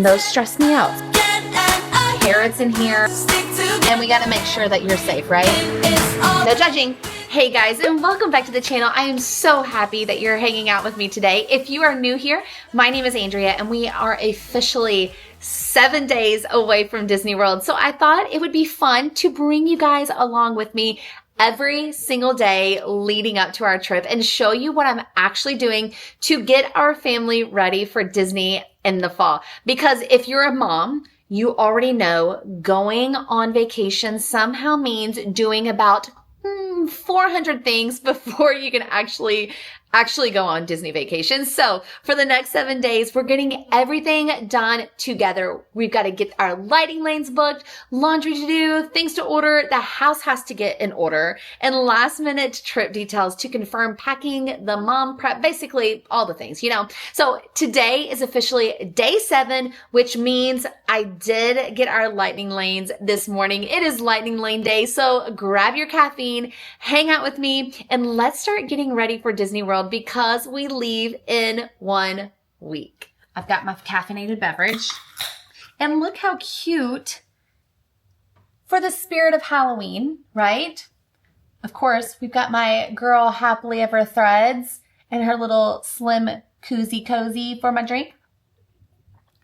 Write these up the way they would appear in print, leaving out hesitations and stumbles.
and those stress me out. Parents in here, and we gotta make sure that you're safe, right? No judging. Hey guys, and welcome back to the channel. I am so happy that you're hanging out with me today. If you are new here, my name is Andrea, and we are officially 7 days away from Disney World. So I thought it would be fun to bring you guys along with me every single day leading up to our trip and show you what I'm actually doing to get our family ready for Disney in the fall. Because if you're a mom, you already know going on vacation somehow means doing about 400 things before you can actually go on Disney vacation. So for the next 7 days, we're getting everything done together. We've got to get our lighting lanes booked, laundry to do, things to order. The house has to get in order, and last minute trip details to confirm packing, the mom prep, basically all the things, you know. So today is officially day 7, which means I did get our lightning lanes this morning. It is lightning lane day. So grab your caffeine, hang out with me, and let's start getting ready for Disney World, because we leave in 1 week. I've got my caffeinated beverage, and look how cute for the spirit of Halloween, right? Of course, we've got my girl Happily Ever Threads and her little slim koozie cozy for my drink.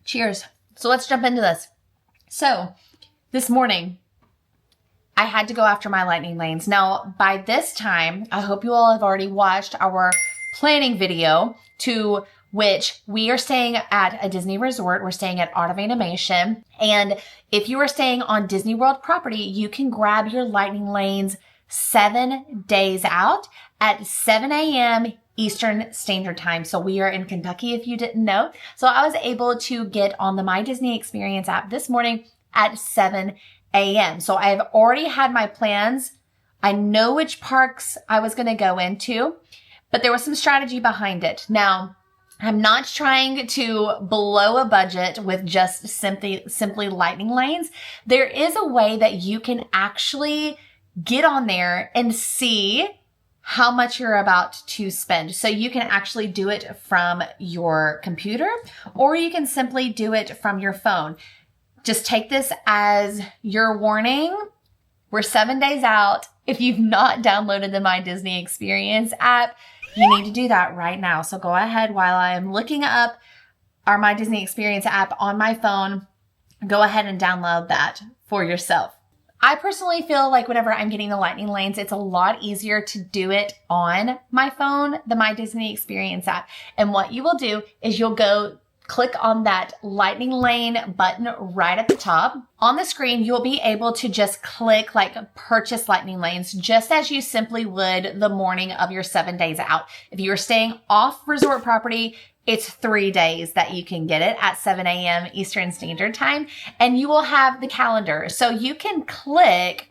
Cheers. So let's jump into this. So this morning, I had to go after my lightning lanes. Now, by this time, I hope you all have already watched our planning video, to which we are staying at a Disney resort. We're staying at Art of Animation. And if you are staying on Disney World property, you can grab your lightning lanes 7 days out at 7 a.m. Eastern Standard Time. So we are in Kentucky, if you didn't know. So I was able to get on the My Disney Experience app this morning at 7 a.m. So I have already had my plans. I know which parks I was going to go into, but there was some strategy behind it. Now, I'm not trying to blow a budget with just simply lightning lanes. There is a way that you can actually get on there and see how much you're about to spend. So you can actually do it from your computer, or you can simply do it from your phone. Just take this as your warning. We're 7 days out. If you've not downloaded the My Disney Experience app, you need to do that right now. So go ahead, while I'm looking up our My Disney Experience app on my phone, go ahead and download that for yourself. I personally feel like whenever I'm getting the lightning lanes, it's a lot easier to do it on my phone, the My Disney Experience app. And what you will do is you'll go click on that lightning lane button right at the top. On the screen, you'll be able to just click like purchase lightning lanes, just as you simply would the morning of your 7 days out. If you are staying off resort property, it's 3 days that you can get it at 7 a.m. Eastern Standard Time, and you will have the calendar. So you can click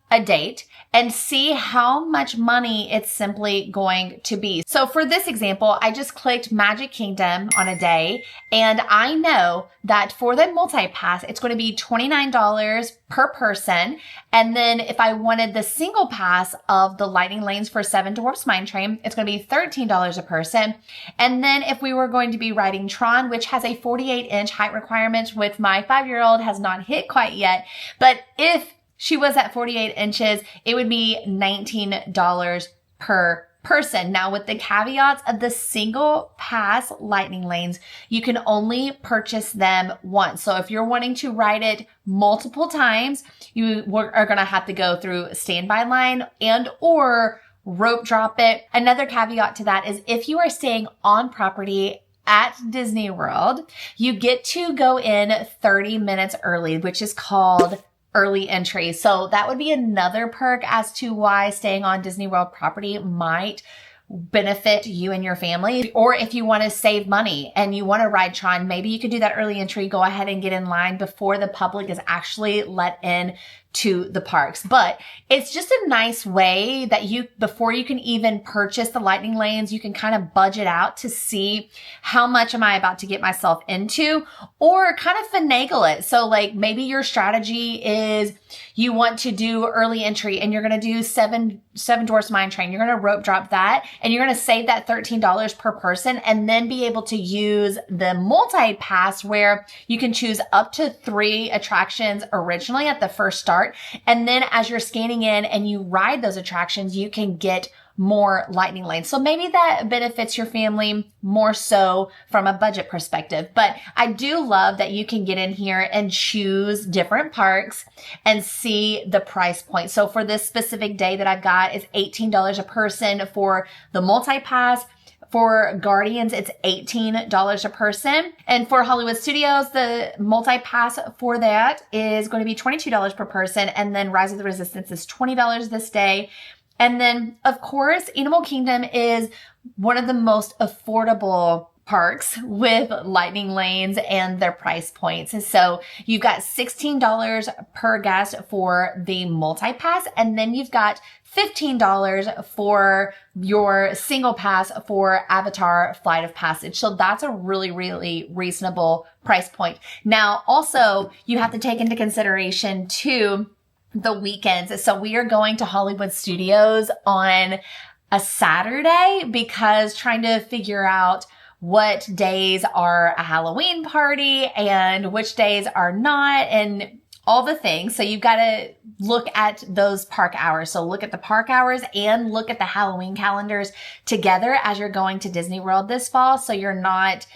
a date and see how much money it's simply going to be. So for this example, I just clicked Magic Kingdom on a day, and I know that for the multi-pass, it's going to be $29 per person. And then if I wanted the single pass of the lightning lanes for Seven Dwarfs Mine Train, it's going to be $13 a person. And then if we were going to be riding Tron, which has a 48-inch height requirement, which my 5-year-old has not hit quite yet, but if she was at 48 inches, it would be $19 per person. Now, with the caveats of the single pass lightning lanes, you can only purchase them once. So if you're wanting to ride it multiple times, you are going to have to go through a standby line and or rope drop it. Another caveat to that is if you are staying on property at Disney World, you get to go in 30 minutes early, which is called early entry. So that would be another perk as to why staying on Disney World property might benefit you and your family. Or if you want to save money and you want to ride Tron, maybe you could do that early entry, go ahead and get in line before the public is actually let in to the parks. But it's just a nice way that before you can even purchase the lightning lanes, you can kind of budget out to see how much am I about to get myself into, or kind of finagle it. So like maybe your strategy is you want to do early entry and you're going to do seven Dwarfs Mine Train. You're going to rope drop that and you're going to save that $13 per person and then be able to use the multi-pass where you can choose up to 3 attractions originally at the first start. And then as you're scanning in and you ride those attractions, you can get more lightning lanes. So maybe that benefits your family more so from a budget perspective. But I do love that you can get in here and choose different parks and see the price point. So for this specific day that I've got, it's $18 a person for the multi-pass. For Guardians, it's $18 a person. And for Hollywood Studios, the multi-pass for that is going to be $22 per person. And then Rise of the Resistance is $20 this day. And then, of course, Animal Kingdom is one of the most affordable parks with lightning lanes and their price points. And so you've got $16 per guest for the multi-pass, and then you've got $15 for your single pass for Avatar Flight of Passage. So that's a really, really reasonable price point. Now, also, you have to take into consideration too, the weekends. So we are going to Hollywood Studios on a Saturday because trying to figure out what days are a Halloween party and which days are not and all the things. So you've got to look at those park hours. So look at the park hours and look at the Halloween calendars together as you're going to Disney World this fall. So you're not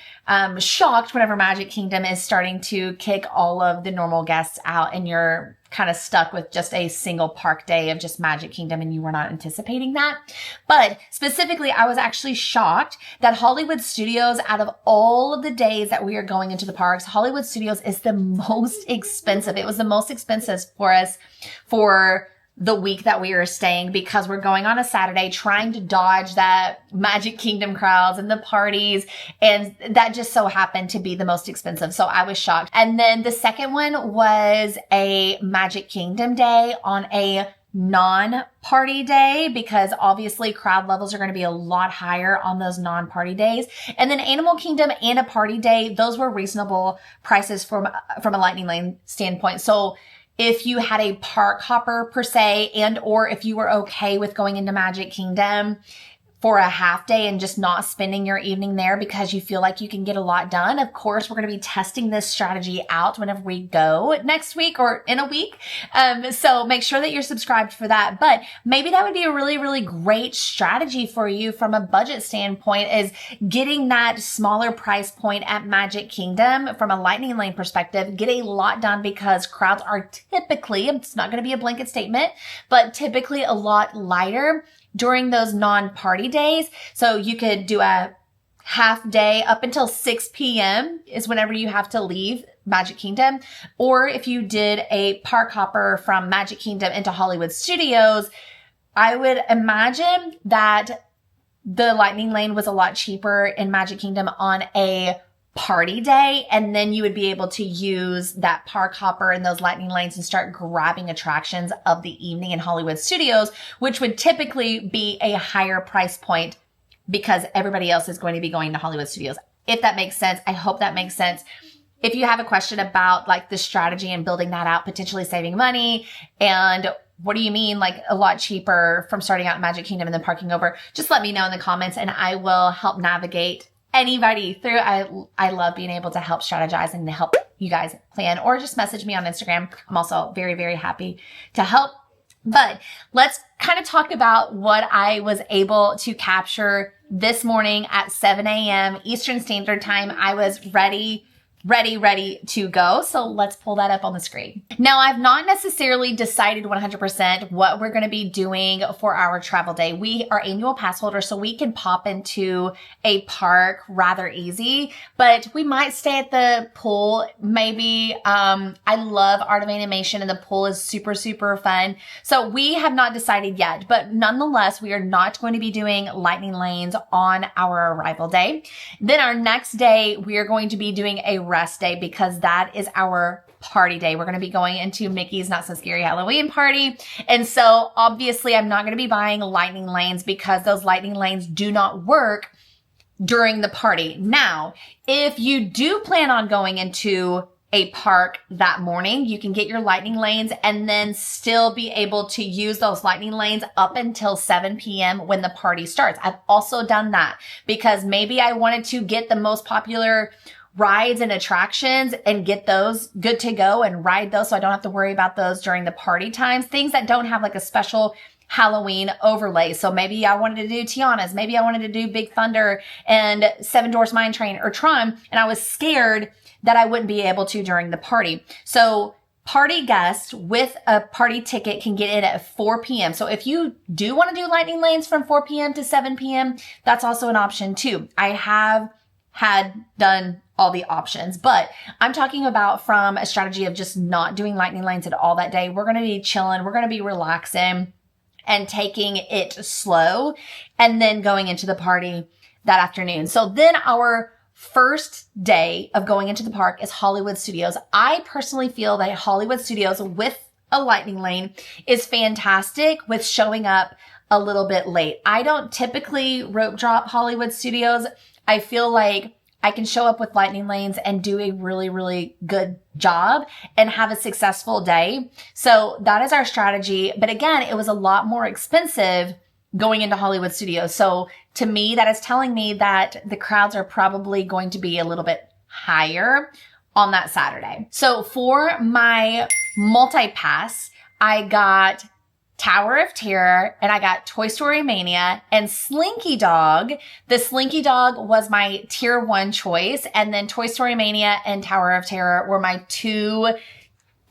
shocked whenever Magic Kingdom is starting to kick all of the normal guests out and you're kind of stuck with just a single park day of just Magic Kingdom and you were not anticipating that. But specifically, I was actually shocked that Hollywood Studios, out of all of the days that we are going into the parks, Hollywood Studios is the most expensive. It was the most expensive for us for the week that we were staying because we're going on a Saturday trying to dodge that Magic Kingdom crowds and the parties. And that just so happened to be the most expensive. So I was shocked. And then the second one was a Magic Kingdom day on a non-party day because obviously crowd levels are going to be a lot higher on those non-party days. And then Animal Kingdom and a party day, those were reasonable prices from a lightning lane standpoint. So if you had a park hopper per se, and or if you were okay with going into Magic Kingdom for a half day and just not spending your evening there because you feel like you can get a lot done. Of course, we're going to be testing this strategy out whenever we go next week or in a week. So make sure that you're subscribed for that. But maybe that would be a really, really great strategy for you from a budget standpoint, is getting that smaller price point at Magic Kingdom from a lightning lane perspective, get a lot done because crowds are typically, it's not going to be a blanket statement, but typically a lot lighter during those non-party days. So you could do a half day up until 6 p.m. is whenever you have to leave Magic Kingdom. Or if you did a park hopper from Magic Kingdom into Hollywood Studios, I would imagine that the lightning lane was a lot cheaper in Magic Kingdom on a party day, and then you would be able to use that park hopper and those lightning lanes and start grabbing attractions of the evening in Hollywood Studios, which would typically be a higher price point because everybody else is going to be going to Hollywood Studios. If that makes sense, I hope that makes sense. If you have a question about like the strategy and building that out, potentially saving money, and what do you mean like a lot cheaper from starting out in Magic Kingdom and then parking over, just let me know in the comments and I will help navigate anybody through. I love being able to help strategize and to help you guys plan, or just message me on Instagram. I'm also very, very happy to help. But let's kind of talk about what I was able to capture this morning at 7 a.m. Eastern Standard Time. I was ready to go. So let's pull that up on the screen. Now, I've not necessarily decided 100% what we're going to be doing for our travel day. We are annual pass holders, so we can pop into a park rather easy, but we might stay at the pool. Maybe, I love Art of Animation and the pool is super, super fun. So we have not decided yet, but nonetheless, we are not going to be doing lightning lanes on our arrival day. Then our next day, we are going to be doing a rest day because that is our party day. We're going to be going into Mickey's Not So Scary Halloween party. And so obviously I'm not going to be buying lightning lanes because those lightning lanes do not work during the party. Now, if you do plan on going into a park that morning, you can get your lightning lanes and then still be able to use those lightning lanes up until 7 p.m. when the party starts. I've also done that because maybe I wanted to get the most popular rides and attractions and get those good to go and ride those so I don't have to worry about those during the party times. Things that don't have like a special Halloween overlay. So maybe I wanted to do Tiana's, maybe I wanted to do Big Thunder and Seven Dwarfs Mine Train or Tron, and I was scared that I wouldn't be able to during the party. So party guests with a party ticket can get in at 4 p.m. So if you do want to do lightning lanes from 4 p.m. to 7 p.m., that's also an option too. I have done all the options, but I'm talking about from a strategy of just not doing lightning lanes at all that day. We're going to be chilling. We're going to be relaxing and taking it slow and then going into the party that afternoon. So then our first day of going into the park is Hollywood Studios. I personally feel that Hollywood Studios with a lightning lane is fantastic with showing up a little bit late. I don't typically rope drop Hollywood Studios. I feel like I can show up with lightning lanes and do a really, really good job and have a successful day. So that is our strategy. But again, it was a lot more expensive going into Hollywood Studios. So to me, that is telling me that the crowds are probably going to be a little bit higher on that Saturday. So for my multi-pass, I got Tower of Terror and I got Toy Story Mania and Slinky Dog. The Slinky Dog was my tier 1 choice, and then Toy Story Mania and Tower of Terror were my 2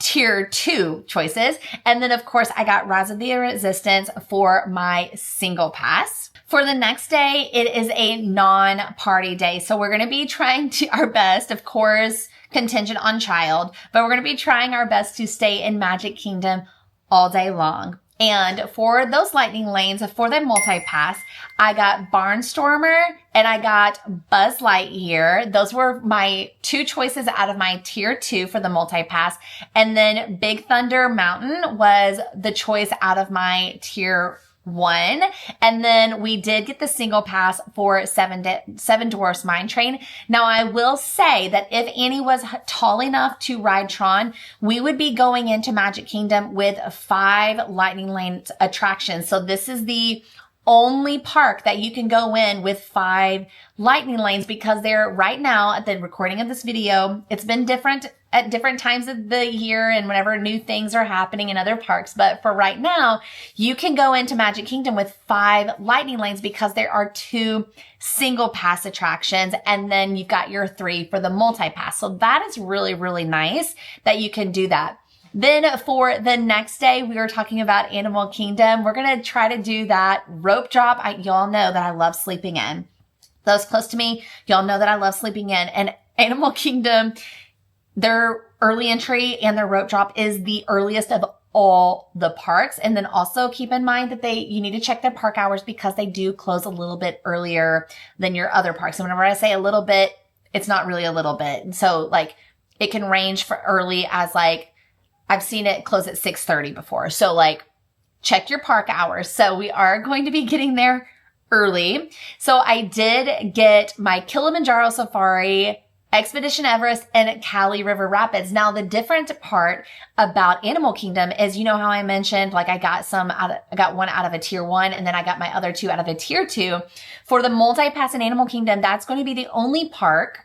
tier 2 choices. And then of course I got Rise of the Resistance for my single pass. For the next day, it is a non-party day. So we're going to be trying our best, of course, contingent on child, but we're going to be trying our best to stay in Magic Kingdom all day long. And for those lightning lanes, for the multi-pass, I got Barnstormer and I got Buzz Lightyear. Those were my 2 choices out of my tier 2 for the multi-pass. And then Big Thunder Mountain was the choice out of my tier 1. And then we did get the single pass for Seven Dwarfs Mine Train. Now I will say that if Annie was tall enough to ride Tron, we would be going into Magic Kingdom with 5 lightning lane attractions. So this is the only park that you can go in with 5 lightning lanes because they're right now at the recording of this video. It's been different at different times of the year and whenever new things are happening in other parks. But for right now, you can go into Magic Kingdom with 5 lightning lanes because there are 2 single pass attractions. And then you've got your 3 for the multi-pass. So that is really, really nice that you can do that. Then for the next day, we were talking about Animal Kingdom. We're going to try to do that rope drop. Y'all know that I love sleeping in. Those close to me, y'all know that I love sleeping in. And Animal Kingdom, their early entry and their rope drop is the earliest of all the parks. And then also keep in mind that you need to check their park hours because they do close a little bit earlier than your other parks. And whenever I say a little bit, it's not really a little bit. So like it can range for early as like, I've seen it close at 6:30 before. So like check your park hours. So we are going to be getting there early. So I did get my Kilimanjaro Safari, Expedition Everest, and Cali River Rapids. Now the different part about Animal Kingdom is, you know how I mentioned, like I got one out of a tier 1 and then I got my other 2 out of a tier 2. For the multi-pass in Animal Kingdom, that's going to be the only park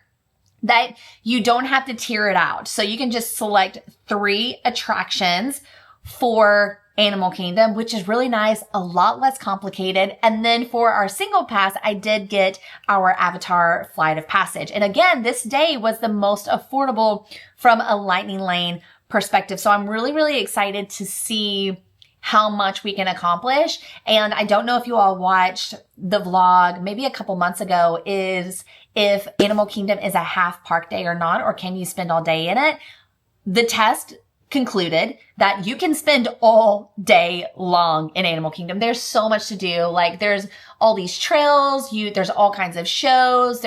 that you don't have to tier it out. So you can just select 3 attractions for Animal Kingdom, which is really nice, a lot less complicated. And then for our single pass, I did get our Avatar Flight of Passage. And again, this day was the most affordable from a lightning lane perspective. So I'm really, really excited to see how much we can accomplish. And I don't know if you all watched the vlog maybe a couple months ago, is if Animal Kingdom is a half park day or not, or can you spend all day in it? The test concluded that you can spend all day long in Animal Kingdom. There's so much to do. Like there's all these trails, there's all kinds of shows.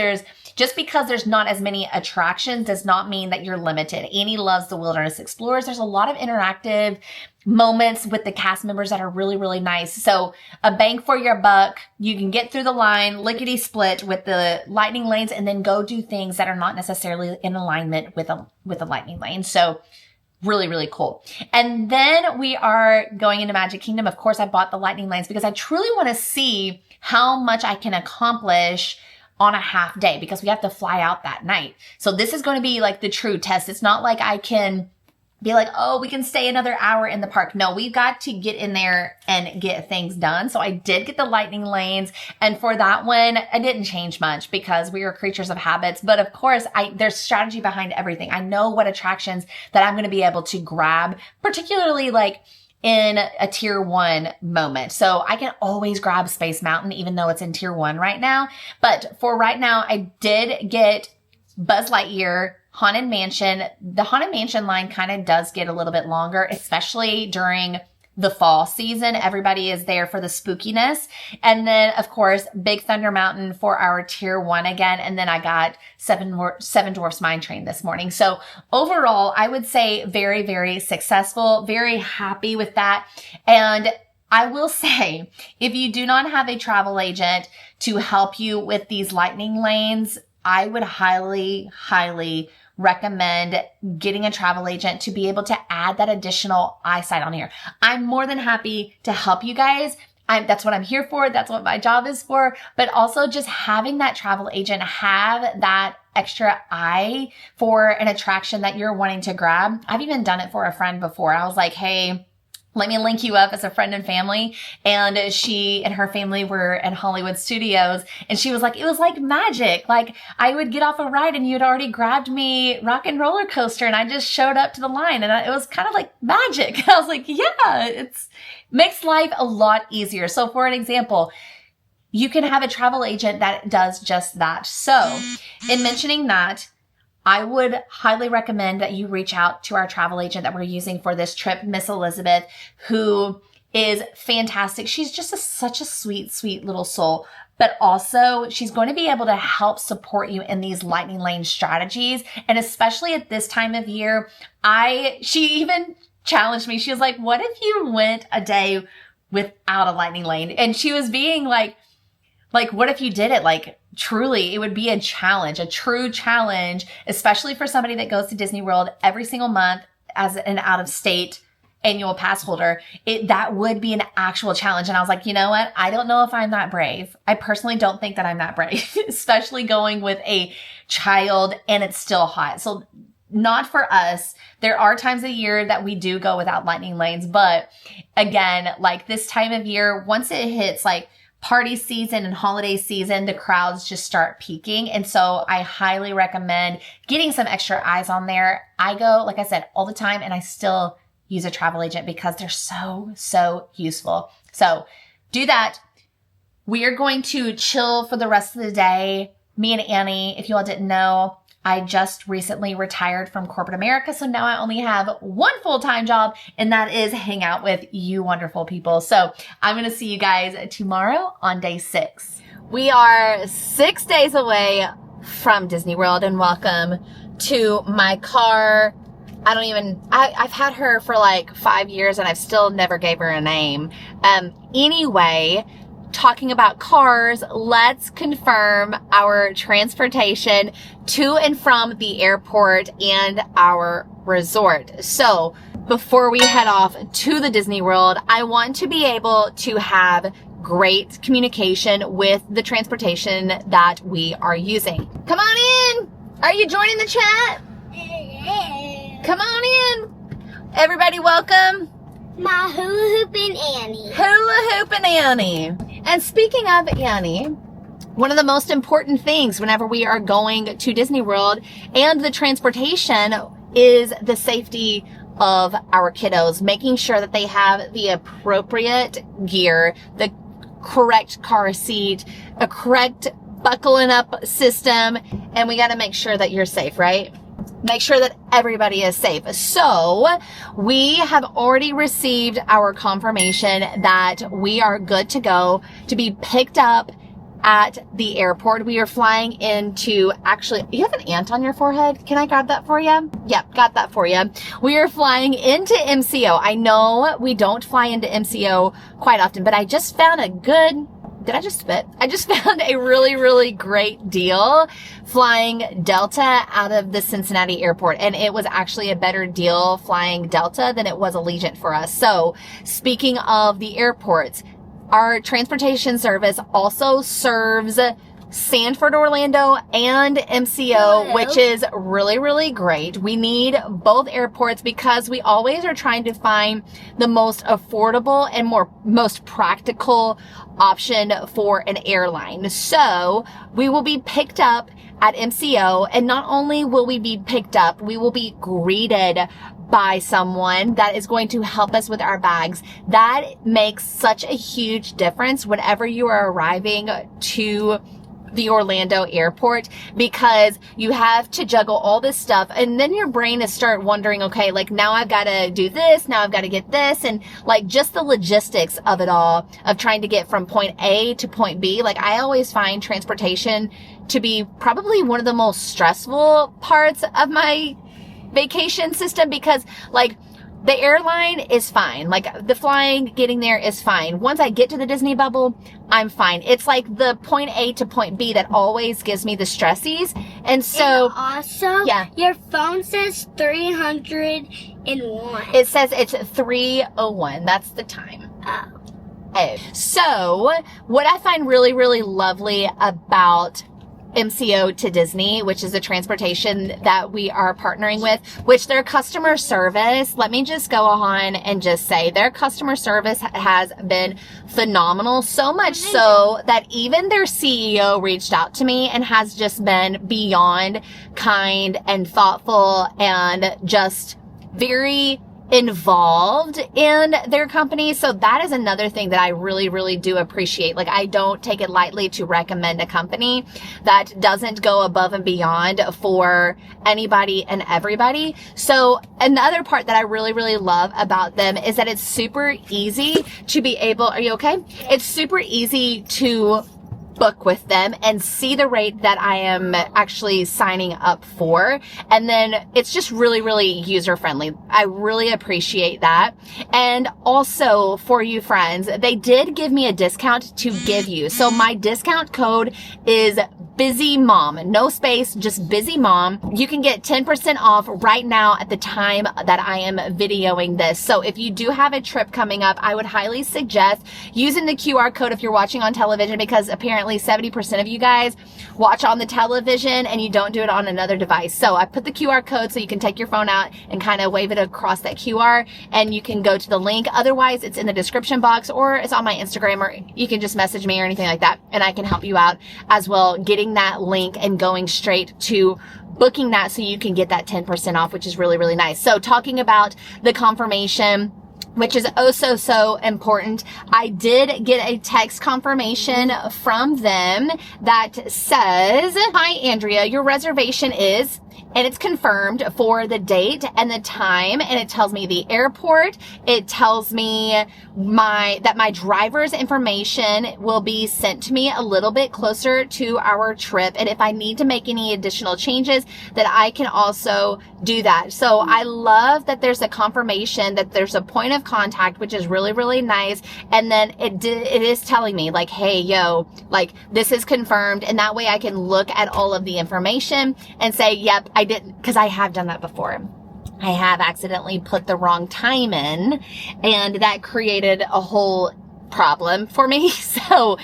Just because there's not as many attractions does not mean that you're limited. Annie loves the Wilderness Explorers. There's a lot of interactive moments with the cast members that are really, really nice. So a bang for your buck. You can get through the line, lickety split with the lightning lanes, and then go do things that are not necessarily in alignment with a lightning lane. So really, really cool. And then we are going into Magic Kingdom. Of course, I bought the lightning lanes because I truly want to see how much I can accomplish on a half day, because we have to fly out that night. So this is going to be like the true test. It's not like I can be like, oh, we can stay another hour in the park. No, we've got to get in there and get things done. So I did get the lightning lanes. And for that one, I didn't change much because we are creatures of habits. But of course, there's strategy behind everything. I know what attractions that I'm going to be able to grab, particularly like in a tier 1 moment. So I can always grab Space Mountain, even though it's in tier 1 right now. But for right now, I did get Buzz Lightyear, Haunted Mansion. The Haunted Mansion line kind of does get a little bit longer, especially during the fall season. Everybody is there for the spookiness. And then, of course, Big Thunder Mountain for our tier 1 again. And then I got Seven Dwarfs Mine Train this morning. So overall, I would say very, very successful, very happy with that. And I will say, if you do not have a travel agent to help you with these lightning lanes, I would highly, highly recommend getting a travel agent to be able to add that additional eyesight on here. I'm more than happy to help you guys. That's what I'm here for. That's what my job is for. But also just having that travel agent have that extra eye for an attraction that you're wanting to grab. I've even done it for a friend before. I was like, hey, let me link you up as a friend and family. And she and her family were in Hollywood Studios. And she was like, it was like magic. Like I would get off a ride and you'd already grabbed me Rock and Roller Coaster and I just showed up to the line and it was kind of like magic. And I was like, yeah, makes life a lot easier. So for an example, you can have a travel agent that does just that. So in mentioning that, I would highly recommend that you reach out to our travel agent that we're using for this trip, Miss Elizabeth, who is fantastic. She's just such a sweet, sweet little soul. But also, she's going to be able to help support you in these lightning lane strategies. And especially at this time of year, she even challenged me. She was like, what if you went a day without a lightning lane? And she was being like, what if you did it? Like, truly, it would be a challenge, a true challenge, especially for somebody that goes to Disney World every single month as an out-of-state annual pass holder. That would be an actual challenge. And I was like, you know what? I don't know if I'm that brave. I personally don't think that I'm that brave, especially going with a child and it's still hot. So not for us. There are times a year that we do go without lightning lanes. But again, like this time of year, once it hits like party season and holiday season, the crowds just start peaking. And so I highly recommend getting some extra eyes on there. I go, like I said, all the time, and I still use a travel agent because they're so, so useful. So do that. We are going to chill for the rest of the day. Me and Annie, if you all didn't know, I just recently retired from corporate America. So now I only have one full-time job, and that is hang out with you wonderful people. So I'm going to see you guys tomorrow on day 6. We are 6 days away from Disney World, and welcome to my car. I've had her for like 5 years and I've still never gave her a name. Anyway, talking about cars, let's confirm our transportation to and from the airport and our resort. So before we head off to the Disney World, I want to be able to have great communication with the transportation that we are using. Come on in. Are you joining the chat? Come on in. Everybody welcome. My hula hooping Annie. Hula hooping Annie. And speaking of Annie, one of the most important things whenever we are going to Disney World and the transportation is the safety of our kiddos, making sure that they have the appropriate gear, the correct car seat, a correct buckling up system, and we got to make sure that you're safe, right? make sure that everybody is safe. So we have already received our confirmation that we are good to go to be picked up at the airport. We are flying into, actually, you have an ant on your forehead. Can I grab that for you? Yep, got that for you. We are flying into MCO. I know we don't fly into MCO quite often, but I just found a good, did I just spit? I just found a really, really great deal flying Delta out of the Cincinnati airport. And it was actually a better deal flying Delta than it was Allegiant for us. So speaking of the airports, our transportation service also serves Sanford, Orlando, and MCO, which is really, really great. We need both airports because we always are trying to find the most affordable and most practical option for an airline. So we will be picked up at MCO, and not only will we be picked up, we will be greeted by someone that is going to help us with our bags. That makes such a huge difference whenever you are arriving to the Orlando airport, because you have to juggle all this stuff, and then your brain is start wondering, okay, like now I've got to do this, now I've got to get this, and like just the logistics of it all, of trying to get from point A to point B. Like I always find transportation to be probably one of the most stressful parts of my vacation system, because like the airline is fine. Like the flying, getting there is fine. Once I get to the Disney bubble, I'm fine. It's like the point A to point B that always gives me the stressies. And so, and also, yeah, your phone says 301. It says it's 3:01. That's the time. Oh. So what I find really, really lovely about MCO to Disney, which is the transportation that we are partnering with, which their customer service, let me just go on and just say their customer service has been phenomenal. So much so that even their CEO reached out to me and has just been beyond kind and thoughtful and just very involved in their company. So that is another thing that I really, really do appreciate. Like I don't take it lightly to recommend a company that doesn't go above and beyond for anybody and everybody. So another part that I really, really love about them is that it's super easy to be able, are you okay? It's super easy to book with them and see the rate that I am actually signing up for. And then it's just really, really user friendly. I really appreciate that. And also for you friends, they did give me a discount to give you. So my discount code is Busy Mom, no space, just Busy Mom. You can get 10% off right now at the time that I am videoing this. So if you do have a trip coming up, I would highly suggest using the QR code if you're watching on television, because apparently 70% of you guys watch on the television and you don't do it on another device. So I put the QR code so you can take your phone out and kind of wave it across that QR and you can go to the link. Otherwise, it's in the description box or it's on my Instagram, or you can just message me or anything like that and I can help you out as well, getting that link and going straight to booking that so you can get that 10% off, which is really, really nice. So talking about the confirmation, which is oh so important. I did get a text confirmation from them that says, "Hi Andrea, your reservation is," and it's confirmed for the date and the time, and it tells me the airport. It tells me that my driver's information will be sent to me a little bit closer to our trip, and if I need to make any additional changes, that I can also do that. So I love that there's a confirmation that there's a point of contact, which is really, really nice. And then it is telling me like, hey, yo, like this is confirmed. And that way I can look at all of the information and say, yep, I didn't, because I have done that before. I have accidentally put the wrong time in, and that created a whole problem for me. So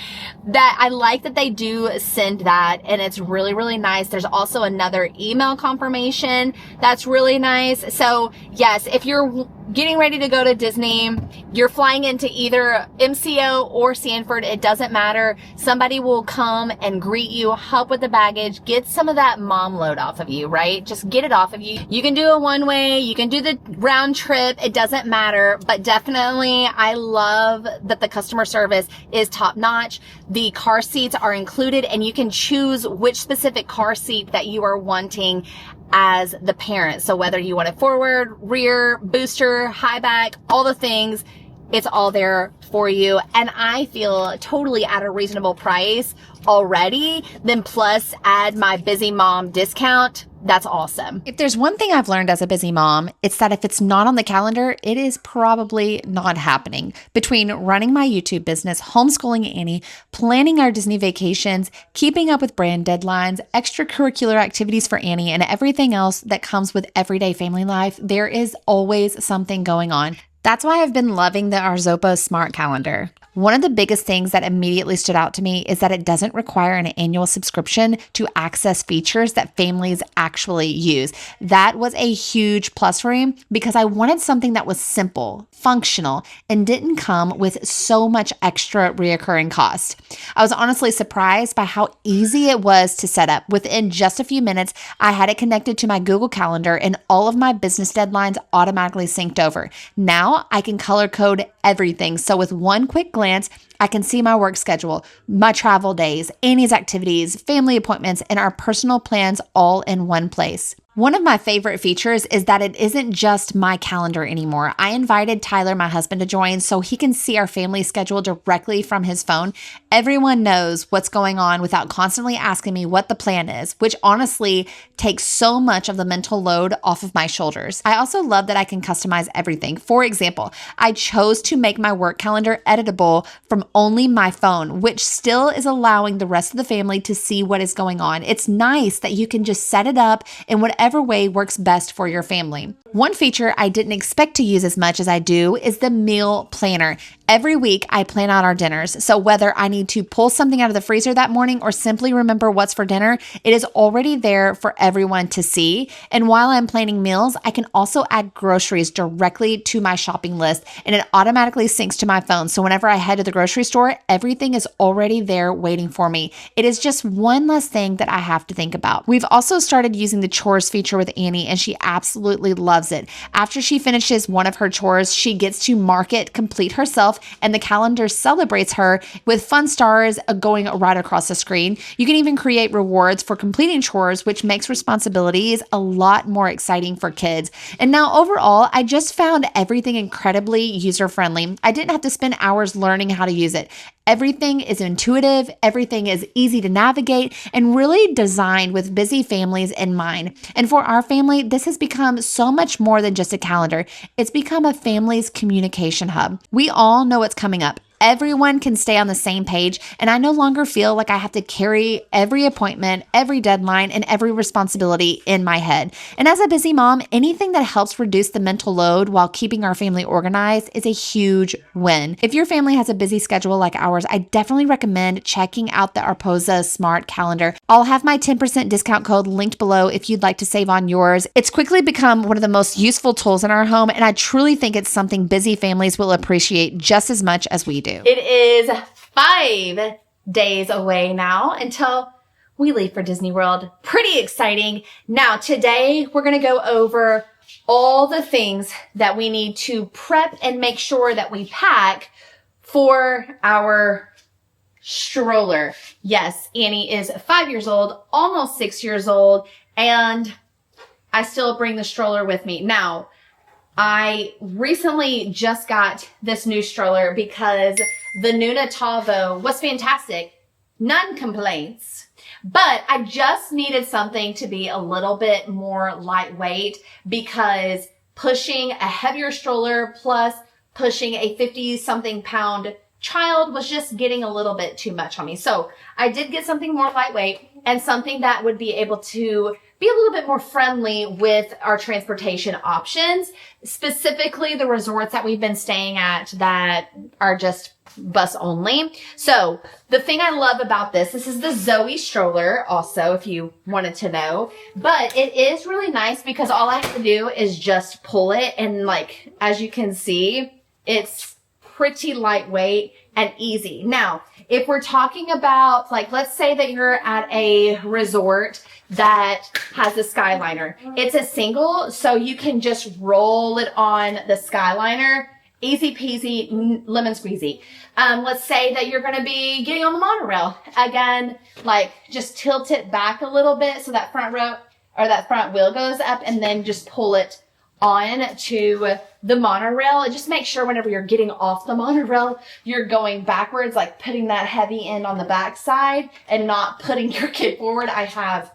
that I like that they do send that, and it's really, really nice. There's also another email confirmation that's really nice. So yes, if you're getting ready to go to Disney, you're flying into either MCO or Sanford, it doesn't matter. Somebody will come and greet you, help with the baggage, get some of that mom load off of you, right? Just get it off of you. You can do a one-way, you can do the round trip, it doesn't matter. But definitely, I love that the customer service is top-notch. The car seats are included, and you can choose which specific car seat that you are wanting as the parent. So whether you want it forward, rear, booster, high back, all the things, it's all there for you. And I feel totally at a reasonable price already. Then plus add my busy mom discount. That's awesome. If there's one thing I've learned as a busy mom, it's that if it's not on the calendar, it is probably not happening. Between running my YouTube business, homeschooling Annie, planning our Disney vacations, keeping up with brand deadlines, extracurricular activities for Annie, and everything else that comes with everyday family life, there is always something going on. That's why I've been loving the ARZOPA Smart Calendar. One of the biggest things that immediately stood out to me is that it doesn't require an annual subscription to access features that families actually use. That was a huge plus for me because I wanted something that was simple, functional, and didn't come with so much extra reoccurring cost. I was honestly surprised by how easy it was to set up. Within just a few minutes, I had it connected to my Google Calendar and all of my business deadlines automatically synced over. Now I can color code everything. So with one quick glance, I can see my work schedule, my travel days, Annie's activities, family appointments, and our personal plans all in one place. One of my favorite features is that it isn't just my calendar anymore. I invited Tyler, my husband, to join so he can see our family schedule directly from his phone. Everyone knows what's going on without constantly asking me what the plan is, which honestly takes so much of the mental load off of my shoulders. I also love that I can customize everything. For example, I chose to make my work calendar editable from only my phone, which still is allowing the rest of the family to see what is going on. It's nice that you can just set it up in whatever way works best for your family. One feature I didn't expect to use as much as I do is the meal planner. Every week I plan out our dinners. So whether I need to pull something out of the freezer that morning or simply remember what's for dinner, it is already there for everyone to see. And while I'm planning meals, I can also add groceries directly to my shopping list and it automatically syncs to my phone. So whenever I head to the grocery store, everything is already there waiting for me. It is just one less thing that I have to think about. We've also started using the chores feature with Annie and she absolutely loves it. After she finishes one of her chores, she gets to mark it complete herself and the calendar celebrates her with fun stars going right across the screen. You can even create rewards for completing chores, which makes responsibilities a lot more exciting for kids. And now overall, I just found everything incredibly user-friendly. I didn't have to spend hours learning how to use it. Everything is intuitive, everything is easy to navigate, and really designed with busy families in mind. And for our family, this has become so much more than just a calendar. It's become a family's communication hub. We all know what's coming up. Everyone can stay on the same page, and I no longer feel like I have to carry every appointment, every deadline, and every responsibility in my head. And as a busy mom, anything that helps reduce the mental load while keeping our family organized is a huge win. If your family has a busy schedule like ours, I definitely recommend checking out the ARZOPA Smart Calendar. I'll have my 10% discount code linked below if you'd like to save on yours. It's quickly become one of the most useful tools in our home, and I truly think it's something busy families will appreciate just as much as we do. It is 5 days away now until we leave for Disney World. Pretty exciting. Now, today we're going to go over all the things that we need to prep and make sure that we pack for our stroller. Yes, Annie is 5 years old, almost 6 years old, and I still bring the stroller with me. Now, I recently just got this new stroller because the Nuna Tavo was fantastic. None complaints. But I just needed something to be a little bit more lightweight because pushing a heavier stroller plus pushing a 50-something pound child was just getting a little bit too much on me. So I did get something more lightweight and something that would be able to be a little bit more friendly with our transportation options, specifically the resorts that we've been staying at that are just bus only. So the thing I love about this is the Zoe stroller also, if you wanted to know, but it is really nice because all I have to do is just pull it. And like, as you can see, it's pretty lightweight and easy. Now, if we're talking about, like, let's say that you're at a resort that has a Skyliner. It's a single, so you can just roll it on the Skyliner. Easy peasy, lemon squeezy. Let's say that you're going to be getting on the monorail. Again, like, just tilt it back a little bit so that front row or that front wheel goes up, and then just pull it on to the monorail. And just make sure whenever you're getting off the monorail, you're going backwards, like putting that heavy end on the back side and not putting your kid forward. I have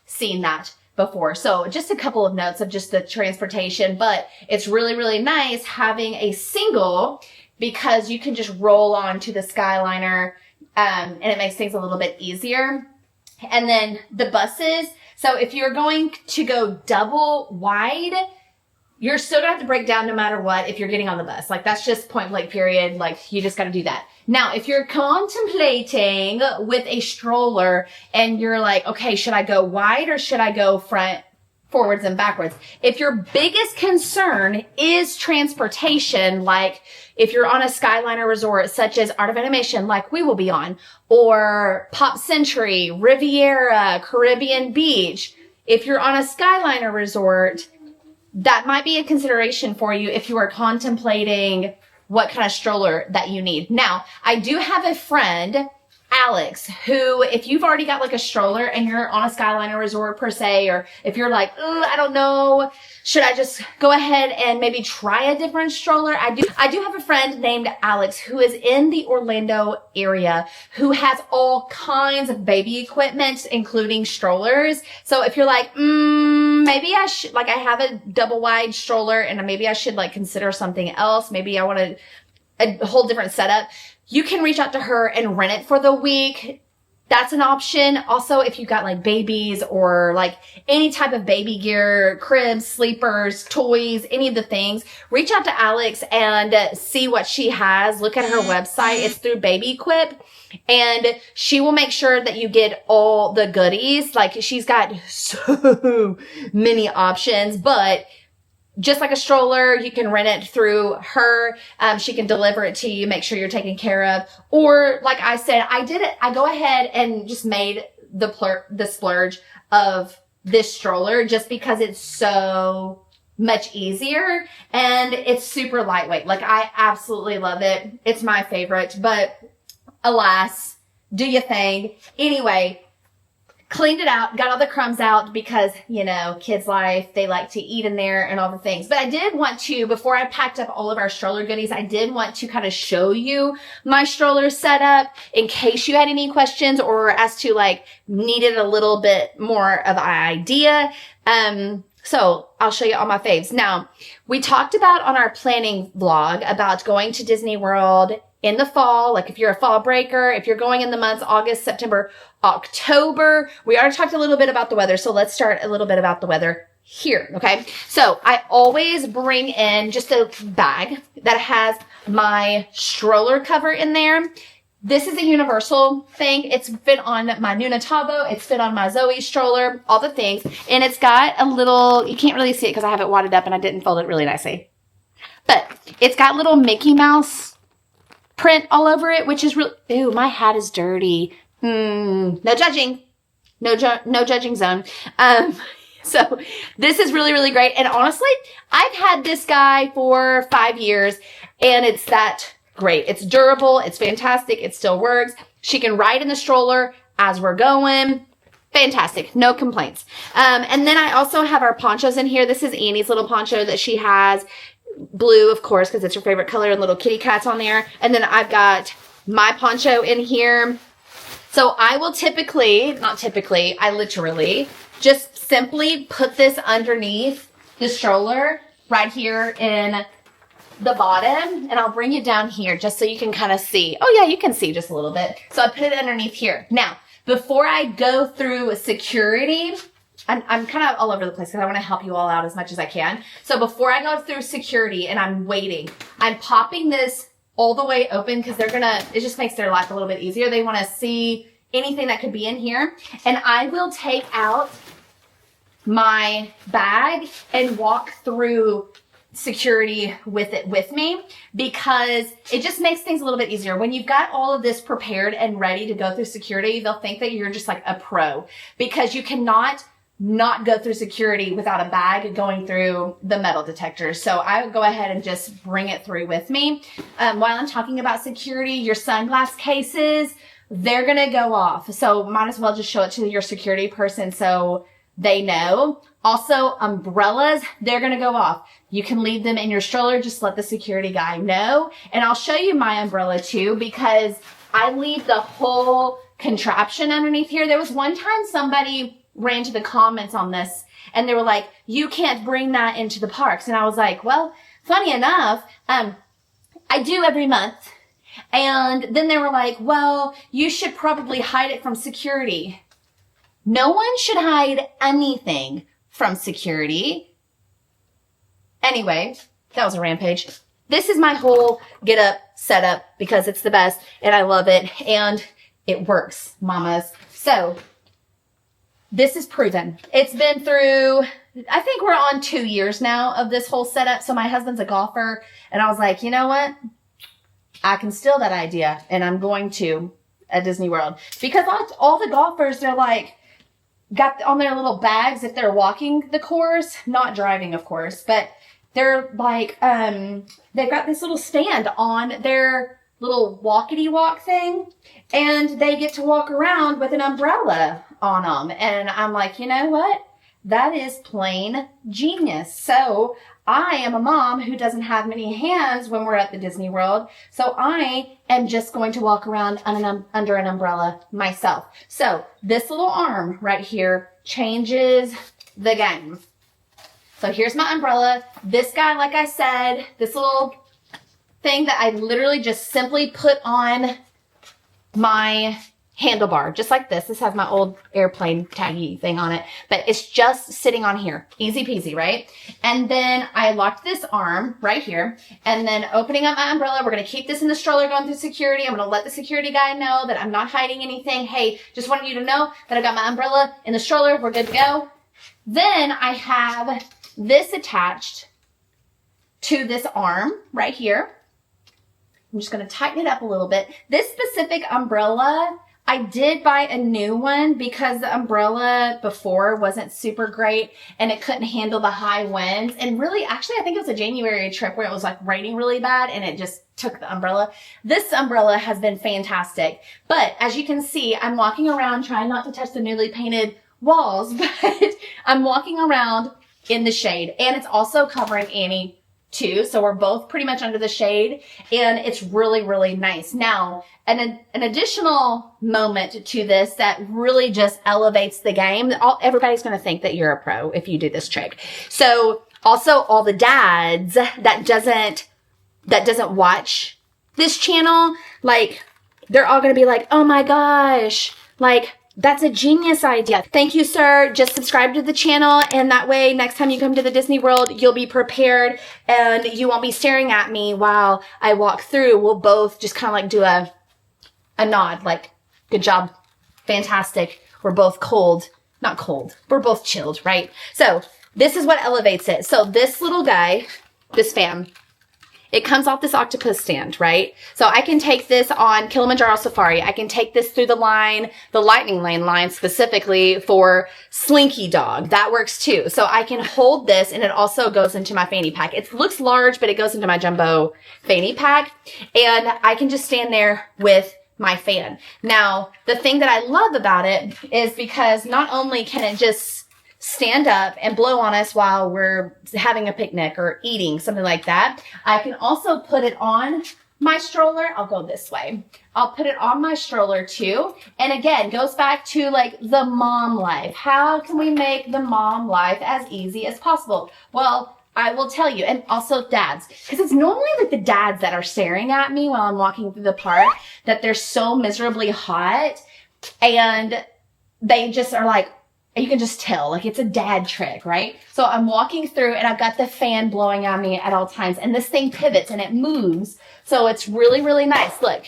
seen that before. So just a couple of notes of just the transportation, but it's really, really nice having a single because you can just roll on to the Skyliner, and it makes things a little bit easier. And then the buses. So if you're going to go double wide, you're still gonna have to break down no matter what if you're getting on the bus. Like, that's just point blank period. Like, you just gotta do that. Now, if you're contemplating with a stroller and you're like, okay, should I go wide or should I go front, forwards, and backwards? If your biggest concern is transportation, like if you're on a Skyliner resort such as Art of Animation, like we will be on, or Pop Century, Riviera, Caribbean Beach, if you're on a Skyliner resort, that might be a consideration for you if you are contemplating what kind of stroller that you need. Now, I do have a friend, Alex, who, if you've already got like a stroller and you're on a Skyliner resort per se, or if you're like, I don't know, should I just go ahead and maybe try a different stroller? I do have a friend named Alex who is in the Orlando area who has all kinds of baby equipment, including strollers. So if you're like, maybe I should, like, I have a double wide stroller and maybe I should like consider something else. Maybe I want a whole different setup. You can reach out to her and rent it for the week. That's an option. Also, if you got like babies or like any type of baby gear, cribs, sleepers, toys, any of the things, reach out to Alex and see what she has. Look at her website. It's through Baby Equip, and she will make sure that you get all the goodies. Like, she's got so many options, but just like a stroller, you can rent it through her. She can deliver it to you, make sure you're taken care of. Or like I said, I go ahead and just made the splurge of this stroller just because it's so much easier and it's super lightweight. Like, I absolutely love it. It's my favorite, but alas, do you think? Anyway, cleaned it out, got all the crumbs out because, you know, kids' life, they like to eat in there and all the things. But I did want to, before I packed up all of our stroller goodies, I did want to kind of show you my stroller setup in case you had any questions or as to like needed a little bit more of an idea. So I'll show you all my faves. Now, we talked about on our planning vlog about going to Disney World in the fall, like if you're a fall breaker, if you're going in the months August, September, October. We already talked a little bit about the weather, so let's start a little bit about the weather here, okay? So I always bring in just a bag that has my stroller cover in there. This is a universal thing. It's fit on my Nuna Tavo. It's fit on my Zoe stroller, all the things. And it's got a little, you can't really see it because I have it wadded up and I didn't fold it really nicely. But it's got little Mickey Mouse print all over it, which is really, ew, my hat is dirty. No judging. No judging zone. So this is really, really great. And honestly, I've had this guy for 5 years and it's that great. It's durable. It's fantastic. It still works. She can ride in the stroller as we're going. Fantastic. No complaints. And then I also have our ponchos in here. This is Annie's little poncho that she has. Blue, of course, because it's her favorite color, and little kitty cats on there. And then I've got my poncho in here. So I will I literally just simply put this underneath the stroller right here in the bottom, and I'll bring it down here just so you can kind of see. Oh yeah, you can see just a little bit. So I put it underneath here. Now, before I go through security, I'm kind of all over the place because I want to help you all out as much as I can. So before I go through security and I'm waiting, I'm popping this all the way open because it just makes their life a little bit easier. They want to see anything that could be in here. And I will take out my bag and walk through security with it with me because it just makes things a little bit easier. When you've got all of this prepared and ready to go through security, they'll think that you're just like a pro because you cannot not go through security without a bag going through the metal detectors. So I would go ahead and just bring it through with me. While I'm talking about security, your sunglass cases, they're going to go off. So might as well just show it to your security person so they know. Also, umbrellas, they're going to go off. You can leave them in your stroller. Just let the security guy know. And I'll show you my umbrella too, because I leave the whole contraption underneath here. There was one time somebody ran to the comments on this and they were like, you can't bring that into the parks. And I was like, well, funny enough, I do every month. And then they were like, well, you should probably hide it from security. No one should hide anything from security. Anyway, that was a rampage. This is my whole get up setup because it's the best and I love it and it works, mamas. So this is proven. It's been through, I think we're on 2 years now of this whole setup. So my husband's a golfer and I was like, you know what? I can steal that idea and I'm going to at Disney World because all the golfers, they're like, got on their little bags if they're walking the course, not driving, of course, but they're like, they've got this little stand on their little walkity-walk thing, and they get to walk around with an umbrella on them. And I'm like, you know what? That is plain genius. So I am a mom who doesn't have many hands when we're at the Disney World. So I am just going to walk around under an umbrella myself. So this little arm right here changes the game. So here's my umbrella. This guy, like I said, this little thing that I literally just simply put on my handlebar, just like this. This has my old airplane taggy thing on it, but it's just sitting on here. Easy peasy, right? And then I locked this arm right here, and then opening up my umbrella, we're going to keep this in the stroller going through security. I'm going to let the security guy know that I'm not hiding anything. Hey, just wanted you to know that I got my umbrella in the stroller. We're good to go. Then I have this attached to this arm right here. I'm just going to tighten it up a little bit. This specific umbrella, I did buy a new one because the umbrella before wasn't super great and it couldn't handle the high winds. And really, actually, I think it was a January trip where it was like raining really bad and it just took the umbrella. This umbrella has been fantastic. But as you can see, I'm walking around trying not to touch the newly painted walls, but I'm walking around in the shade. And it's also covering Annie too. So we're both pretty much under the shade and it's really, really nice. Now, an additional moment to this that really just elevates the game. Everybody's going to think that you're a pro if you do this trick. So also all the dads that doesn't watch this channel, like they're all going to be like, oh my gosh, like that's a genius idea. Thank you, sir. Just subscribe to the channel and that way next time you come to the Disney World, you'll be prepared and you won't be staring at me while I walk through. We'll both just kind of like do a nod, like, good job. Fantastic. We're both cold. Not cold. We're both chilled, right? So this is what elevates it. So this little guy, this fan, it comes off this octopus stand, right? So I can take this on Kilimanjaro Safari. I can take this through the line, the lightning lane line specifically for Slinky Dog. That works too. So I can hold this and it also goes into my fanny pack. It looks large, but it goes into my jumbo fanny pack. And I can just stand there with my fan. Now, the thing that I love about it is because not only can it just stand up and blow on us while we're having a picnic or eating, something like that. I can also put it on my stroller. I'll go this way. I'll put it on my stroller too. And again, goes back to like the mom life. How can we make the mom life as easy as possible? Well, I will tell you, and also dads, because it's normally like the dads that are staring at me while I'm walking through the park, that they're so miserably hot and they just are like, you can just tell, like it's a dad trick, right? So I'm walking through and I've got the fan blowing on me at all times and this thing pivots and it moves. So it's really, really nice. Look,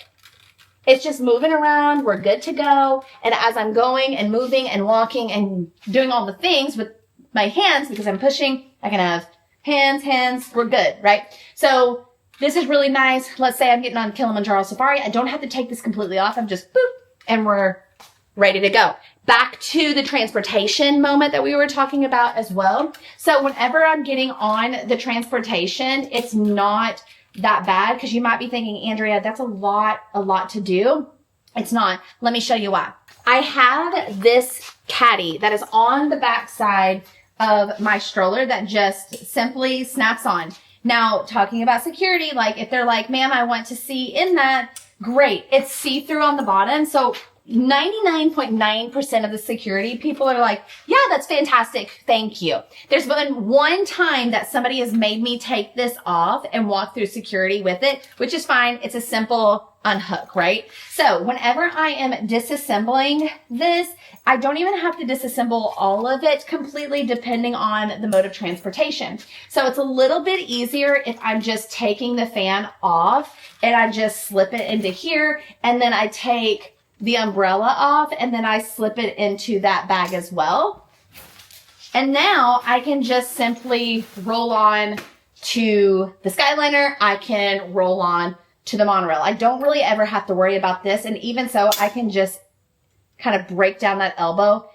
it's just moving around. We're good to go. And as I'm going and moving and walking and doing all the things with my hands, because I'm pushing, I can have hands, we're good, right? So this is really nice. Let's say I'm getting on Kilimanjaro Safari. I don't have to take this completely off. I'm just boop and we're ready to go. Back to the transportation moment that we were talking about as well. So whenever I'm getting on the transportation, it's not that bad because you might be thinking, Andrea, that's a lot to do. It's not. Let me show you why. I have this caddy that is on the back side of my stroller that just simply snaps on. Now, talking about security, like if they're like, ma'am, I want to see in that, great. It's see-through on the bottom. So 99.9% of the security people are like, yeah, that's fantastic. Thank you. There's been one time that somebody has made me take this off and walk through security with it, which is fine. It's a simple unhook, right? So whenever I am disassembling this, I don't even have to disassemble all of it completely depending on the mode of transportation. So it's a little bit easier if I'm just taking the fan off and I just slip it into here, and then I take the umbrella off and then I slip it into that bag as well. And now I can just simply roll on to the Skyliner. I can roll on to the monorail. I don't really ever have to worry about this. And even so, I can just kind of break down that elbow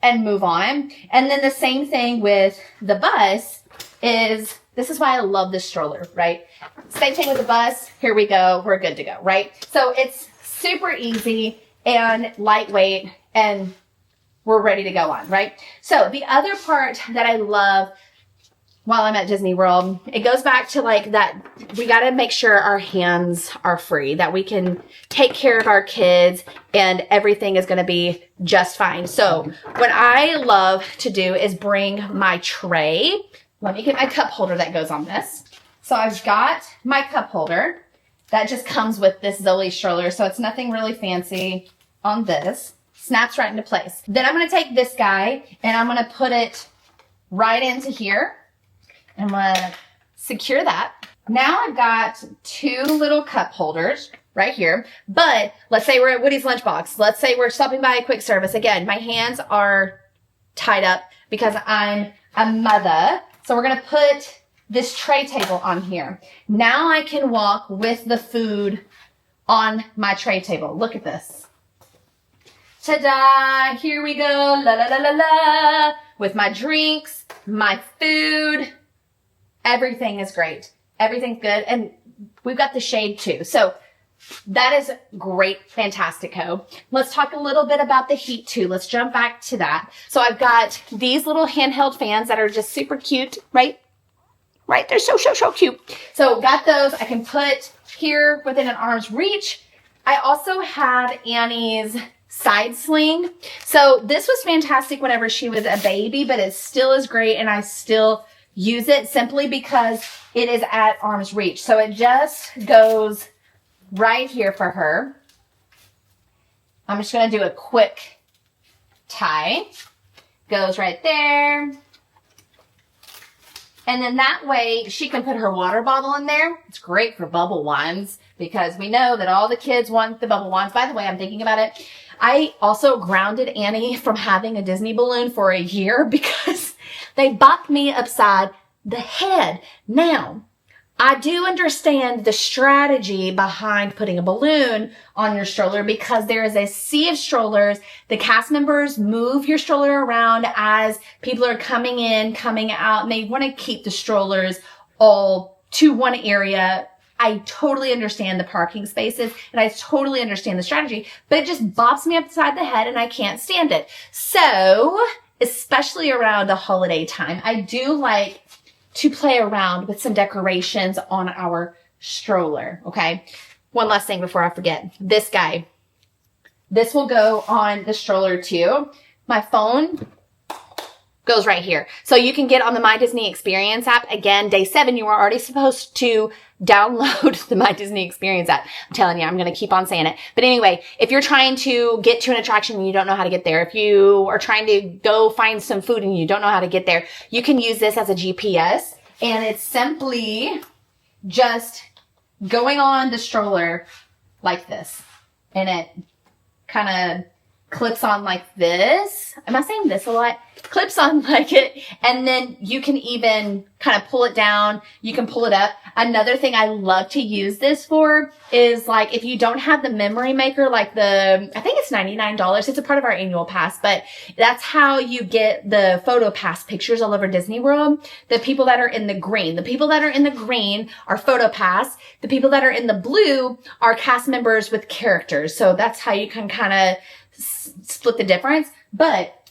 and move on. And then the same thing with the bus is, this is why I love this stroller, right? Same thing with the bus. Here we go. We're good to go, right? So it's super easy and lightweight, and we're ready to go on, right? So the other part that I love while I'm at Disney World, it goes back to like that we got to make sure our hands are free, that we can take care of our kids and everything is going to be just fine. So what I love to do is bring my tray. Let me get my cup holder that goes on this. So I've got my cup holder. That just comes with this Zoe stroller, so it's nothing really fancy on this. Snaps right into place. Then I'm going to take this guy, and I'm going to put it right into here. I'm going to secure that. Now I've got two little cup holders right here. But let's say we're at Woody's Lunchbox. Let's say we're stopping by a quick service. Again, my hands are tied up because I'm a mother. So we're going to put this tray table on here. Now I can walk with the food on my tray table. Look at this. Ta-da! Here we go. La la la la la. With my drinks, my food. Everything is great. Everything's good. And we've got the shade too. So that is great. Fantastico. Let's talk a little bit about the heat too. Let's jump back to that. So I've got these little handheld fans that are just super cute, right? Right, they're so cute. So got those. I can put here within an arm's reach. I also have Annie's side sling. So this was fantastic whenever she was a baby, but it still is great, and I still use it simply because it is at arm's reach. So it just goes right here for her. I'm just going to do a quick tie. Goes right there. And then that way she can put her water bottle in there. It's great for bubble wands because we know that all the kids want the bubble wands. By the way, I'm thinking about it. I also grounded Annie from having a Disney balloon for a year because they bopped me upside the head. Now, I do understand the strategy behind putting a balloon on your stroller because there is a sea of strollers. The cast members move your stroller around as people are coming in, coming out, and they want to keep the strollers all to one area. I totally understand the parking spaces and I totally understand the strategy, but it just bops me upside the head and I can't stand it. So, especially around the holiday time, I do like to play around with some decorations on our stroller, okay? One last thing before I forget. This guy. This will go on the stroller too. My phone goes right here. So you can get on the My Disney Experience app. Again, day 7, you were already supposed to download the My Disney Experience app. I'm telling you, I'm going to keep on saying it. But anyway, if you're trying to get to an attraction and you don't know how to get there, if you are trying to go find some food and you don't know how to get there, you can use this as a GPS. And it's simply just going on the stroller like this. And it kind of clips on like this. Am I saying this a lot? Clips on like it. And then you can even kind of pull it down. You can pull it up. Another thing I love to use this for is like if you don't have the memory maker, like I think it's $99. It's a part of our annual pass, but that's how you get the photo pass pictures all over Disney World. The people that are in the green. The people that are in the green are photo pass. The people that are in the blue are cast members with characters. So that's how you can kind of split the difference. But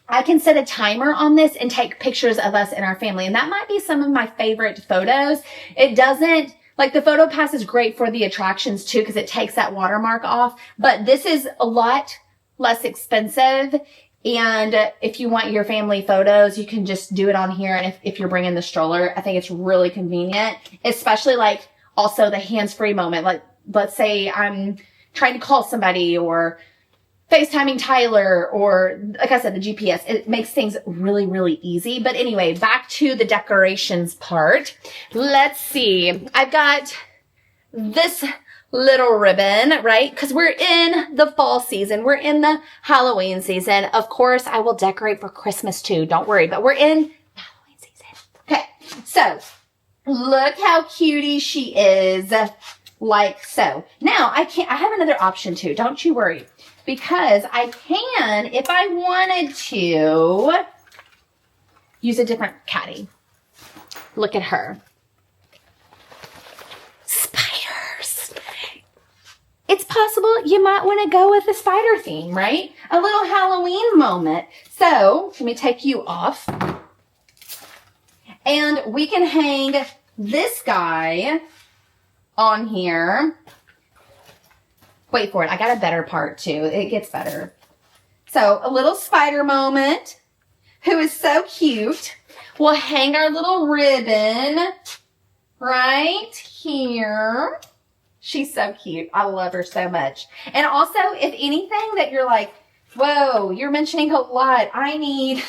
I can set a timer on this and take pictures of us and our family. And that might be some of my favorite photos. It doesn't, like the photo pass is great for the attractions too, because it takes that watermark off. But this is a lot less expensive. And if you want your family photos, you can just do it on here. And if you're bringing the stroller, I think it's really convenient, especially like also the hands-free moment. Like, let's say I'm trying to call somebody or FaceTiming Tyler, or like I said, the GPS. It makes things really, really easy. But anyway, back to the decorations part. Let's see. I've got this little ribbon, right? Because we're in the fall season. We're in the Halloween season. Of course, I will decorate for Christmas too. Don't worry. But we're in Halloween season. Okay. So look how cutie she is. Like so. Now I have another option too. Don't you worry. Because I can, if I wanted to, use a different caddy. Look at her. Spiders. It's possible you might want to go with the spider theme, right? A little Halloween moment. So, let me take you off. And we can hang this guy on here. Wait for it. I got a better part too. It gets better. So a little spider moment, who is so cute. We'll hang our little ribbon right here. She's so cute. I love her so much. And also, if anything that you're like, whoa, you're mentioning a lot. I need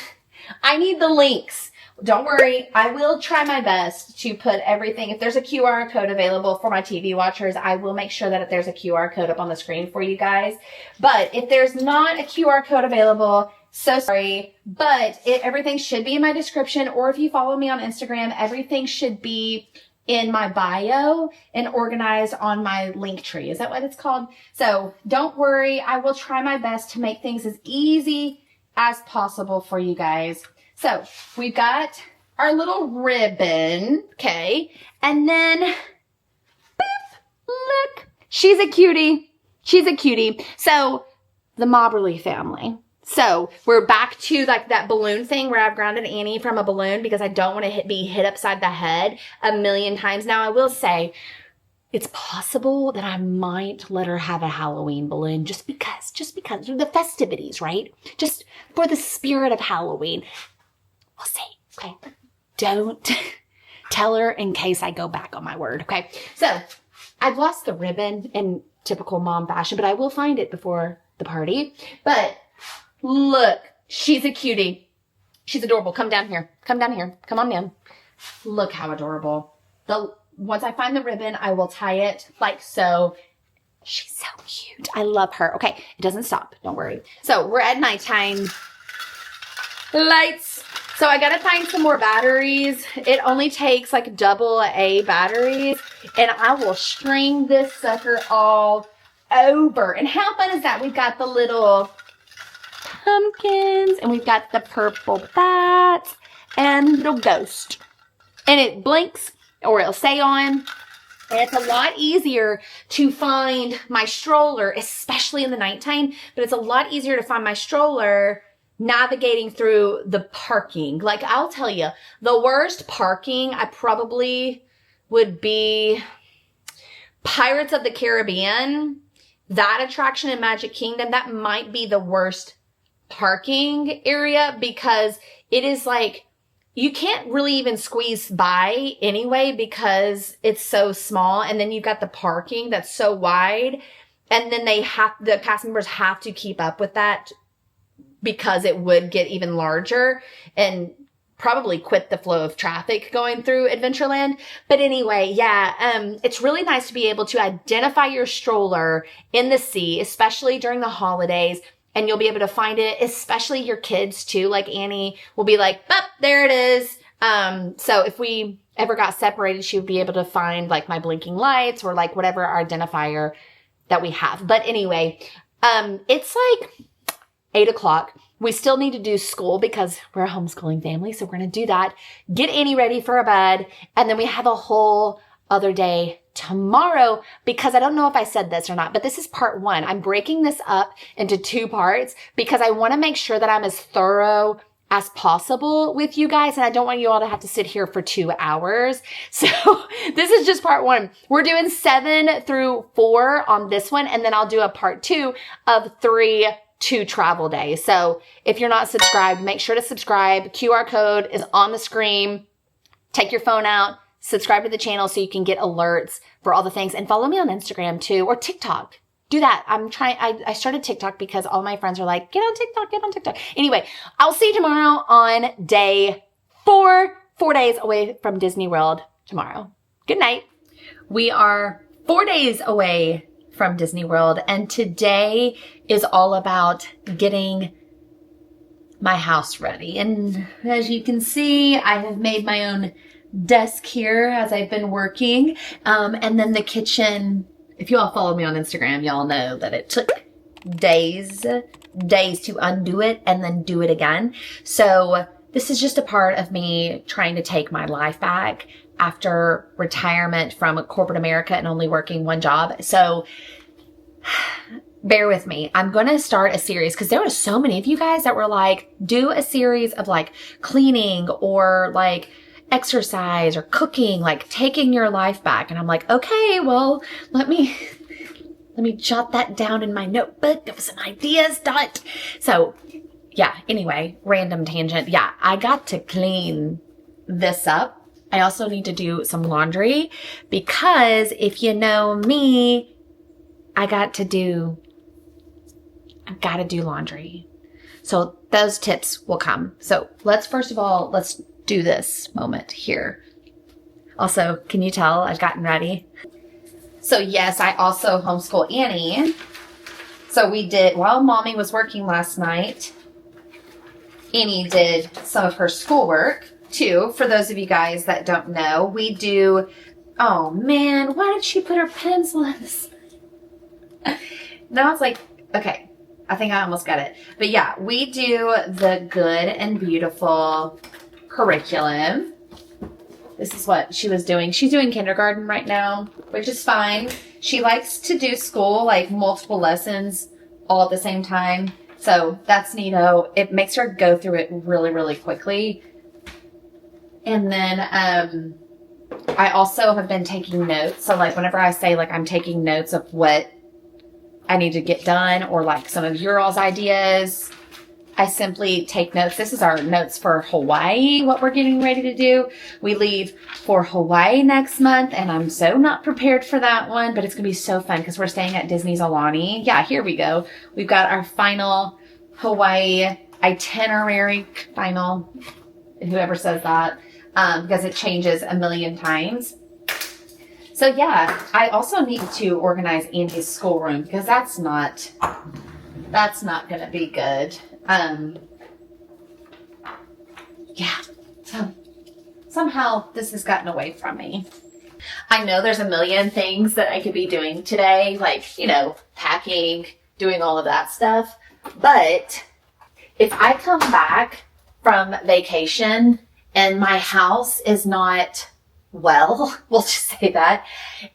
the links. Don't worry, I will try my best to put everything. If there's a QR code available for my TV watchers, I will make sure that there's a QR code up on the screen for you guys. But if there's not a QR code available, so sorry, but everything should be in my description, or if you follow me on Instagram, everything should be in my bio and organized on my link tree. Is that what it's called? So don't worry, I will try my best to make things as easy as possible for you guys. So we've got our little ribbon, okay? And then, boop, look, she's a cutie. She's a cutie. So the Mobberly family. So we're back to like that balloon thing where I've grounded Annie from a balloon because I don't want to be hit upside the head a million times. Now I will say it's possible that I might let her have a Halloween balloon just because the festivities, right? Just for the spirit of Halloween. We'll see. Okay. Don't tell her in case I go back on my word. Okay. So I've lost the ribbon in typical mom fashion, but I will find it before the party. But look, she's a cutie. She's adorable. Come down here. Come down here. Come on in. Look how adorable. Once I find the ribbon, I will tie it like so. She's so cute. I love her. Okay. It doesn't stop. Don't worry. So we're at nighttime. Lights. So I gotta find some more batteries. It only takes like AA batteries, and I will string this sucker all over. And how fun is that? We've got the little pumpkins, and we've got the purple bats, and little ghost. And it blinks, or it'll stay on. And it's a lot easier to find my stroller, especially in the nighttime, but it's a lot easier to find my stroller navigating through the parking. Like, I'll tell you, the worst parking I probably would be Pirates of the Caribbean. That attraction in Magic Kingdom, that might be the worst parking area because it is like, you can't really even squeeze by anyway because it's so small. And then you've got the parking that's so wide. And then the cast members have to keep up with that because it would get even larger and probably quit the flow of traffic going through Adventureland. But anyway, yeah, it's really nice to be able to identify your stroller in the sea, especially during the holidays. And you'll be able to find it, especially your kids too. Like Annie will be like, there it is. So if we ever got separated, she would be able to find like my blinking lights or like whatever our identifier that we have. But anyway, it's like 8 o'clock. We still need to do school because we're a homeschooling family. So we're going to do that. Get Annie ready for a bed. And then we have a whole other day tomorrow, because I don't know if I said this or not, but this is part 1. I'm breaking this up into 2 parts because I want to make sure that I'm as thorough as possible with you guys. And I don't want you all to have to sit here for 2 hours. So this is just part 1. We're doing 7 through 4 on this one. And then I'll do a part 2 of 3 2 travel days. So if you're not subscribed, make sure to subscribe. QR code is on the screen. Take your phone out, subscribe to the channel so you can get alerts for all the things, and follow me on Instagram too, or TikTok. Do that. I started TikTok because all my friends are like, get on TikTok, get on TikTok. Anyway, I'll see you tomorrow on day 4, 4 days away from Disney World tomorrow. Good night. We are 4 days away from Disney World, and today is all about getting my house ready. And as you can see, I have made my own desk here as I've been working. And then the kitchen, if you all follow me on Instagram, y'all know that it took days to undo it and then do it again. So this is just a part of me trying to take my life back after retirement from corporate America and only working 1 job. So bear with me. I'm going to start a series because there were so many of you guys that were like, do a series of like cleaning or like exercise or cooking, like taking your life back. And I'm like, okay, well, let me jot that down in my notebook of some ideas. So yeah, anyway, random tangent. Yeah, I got to clean this up. I also need to do some laundry because if you know me, I gotta do laundry. So those tips will come. So let's do this moment here. Also, can you tell I've gotten ready? So yes, I also homeschool Annie. So we did, while Mommy was working last night, Annie did some of her schoolwork too. For those of you guys that don't know, we do, oh man, why did she put her pencil in this? Now it's like, okay, I think I almost got it. But yeah, we do the Good and Beautiful curriculum. This is what she was doing. She's doing kindergarten right now, which is fine. She likes to do school, like multiple lessons all at the same time. So that's neato. It makes her go through it really, really quickly. And then I also have been taking notes. So like whenever I say like I'm taking notes of what I need to get done or like some of your all's ideas, I simply take notes. This is our notes for Hawaii, what we're getting ready to do. We leave for Hawaii next month, and I'm so not prepared for that one, but it's going to be so fun because we're staying at Disney's Aulani. Yeah, here we go. We've got our final Hawaii itinerary, final, whoever says that, because it changes a million times. So yeah, I also need to organize Andy's schoolroom because that's not going to be good. Yeah, so somehow this has gotten away from me. I know there's a million things that I could be doing today, like, you know, packing, doing all of that stuff. But if I come back from vacation and my house is not well, we'll just say that,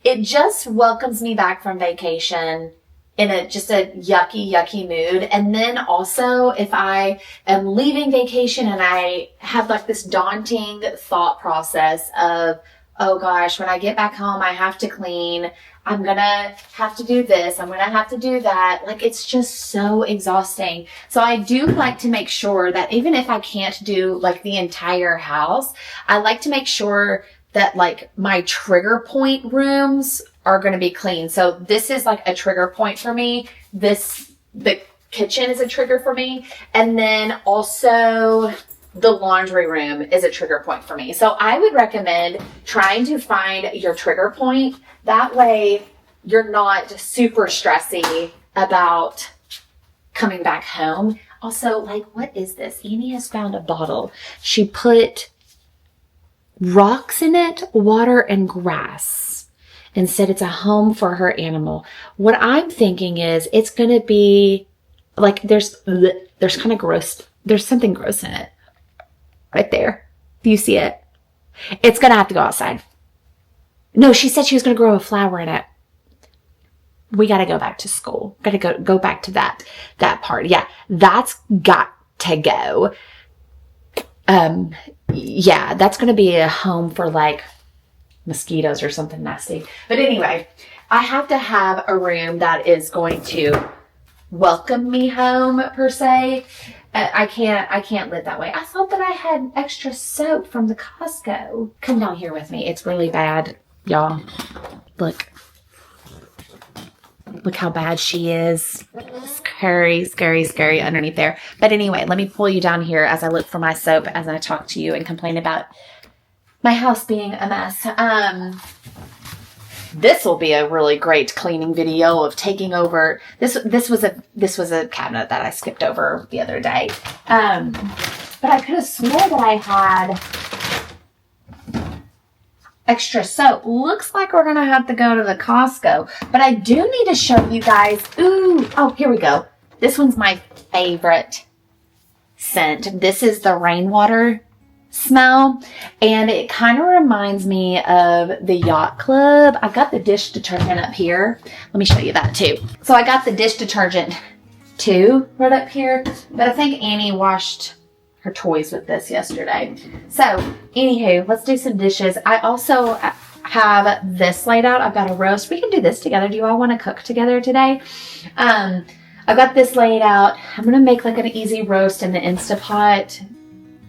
it just welcomes me back from vacation in just a yucky mood. And then also if I am leaving vacation and I have like this daunting thought process of, oh gosh, when I get back home, I have to clean. I'm going to have to do this. I'm going to have to do that. Like, it's just so exhausting. So I do like to make sure that even if I can't do like the entire house, I like to make sure that like my trigger point rooms are going to be clean. So this is like a trigger point for me. The kitchen is a trigger for me. And then also the laundry room is a trigger point for me. So I would recommend trying to find your trigger point. That way you're not super stressy about coming back home. Also, like, what is this? Annie has found a bottle. She put rocks in it, water, and grass, and said it's a home for her animal. What I'm thinking is it's going to be like, there's kind of gross. There's something gross in it right there. Do you see it? It's going to have to go outside. No, she said she was going to grow a flower in it. We got to go back to school. Got to go back to that part. Yeah, that's got to go. Yeah, that's going to be a home for like mosquitoes or something nasty. But anyway, I have to have a room that is going to welcome me home per se. I can't live that way. I thought that I had extra soap from the Costco. Come down here with me. It's really bad, y'all. Look how bad she is. Scary, scary, scary underneath there. But anyway, let me pull you down here as I look for my soap as I talk to you and complain about my house being a mess. This will be a really great cleaning video of taking over. This was a cabinet that I skipped over the other day. But I could have swore that I had extra soap. Looks like we're gonna have to go to the Costco. But I do need to show you guys. Ooh, oh, here we go. This one's my favorite scent. This is the rainwater smell, and it kind of reminds me of the Yacht Club. I've got the dish detergent up here. Let me show you that too. So I got the dish detergent too right up here, but I think Annie washed her toys with this yesterday. So anywho, let's do some dishes. I also have this laid out. I've got a roast. We can do this together. Do you all want to cook together today? I've got this laid out. I'm gonna make like an easy roast in the Instapot.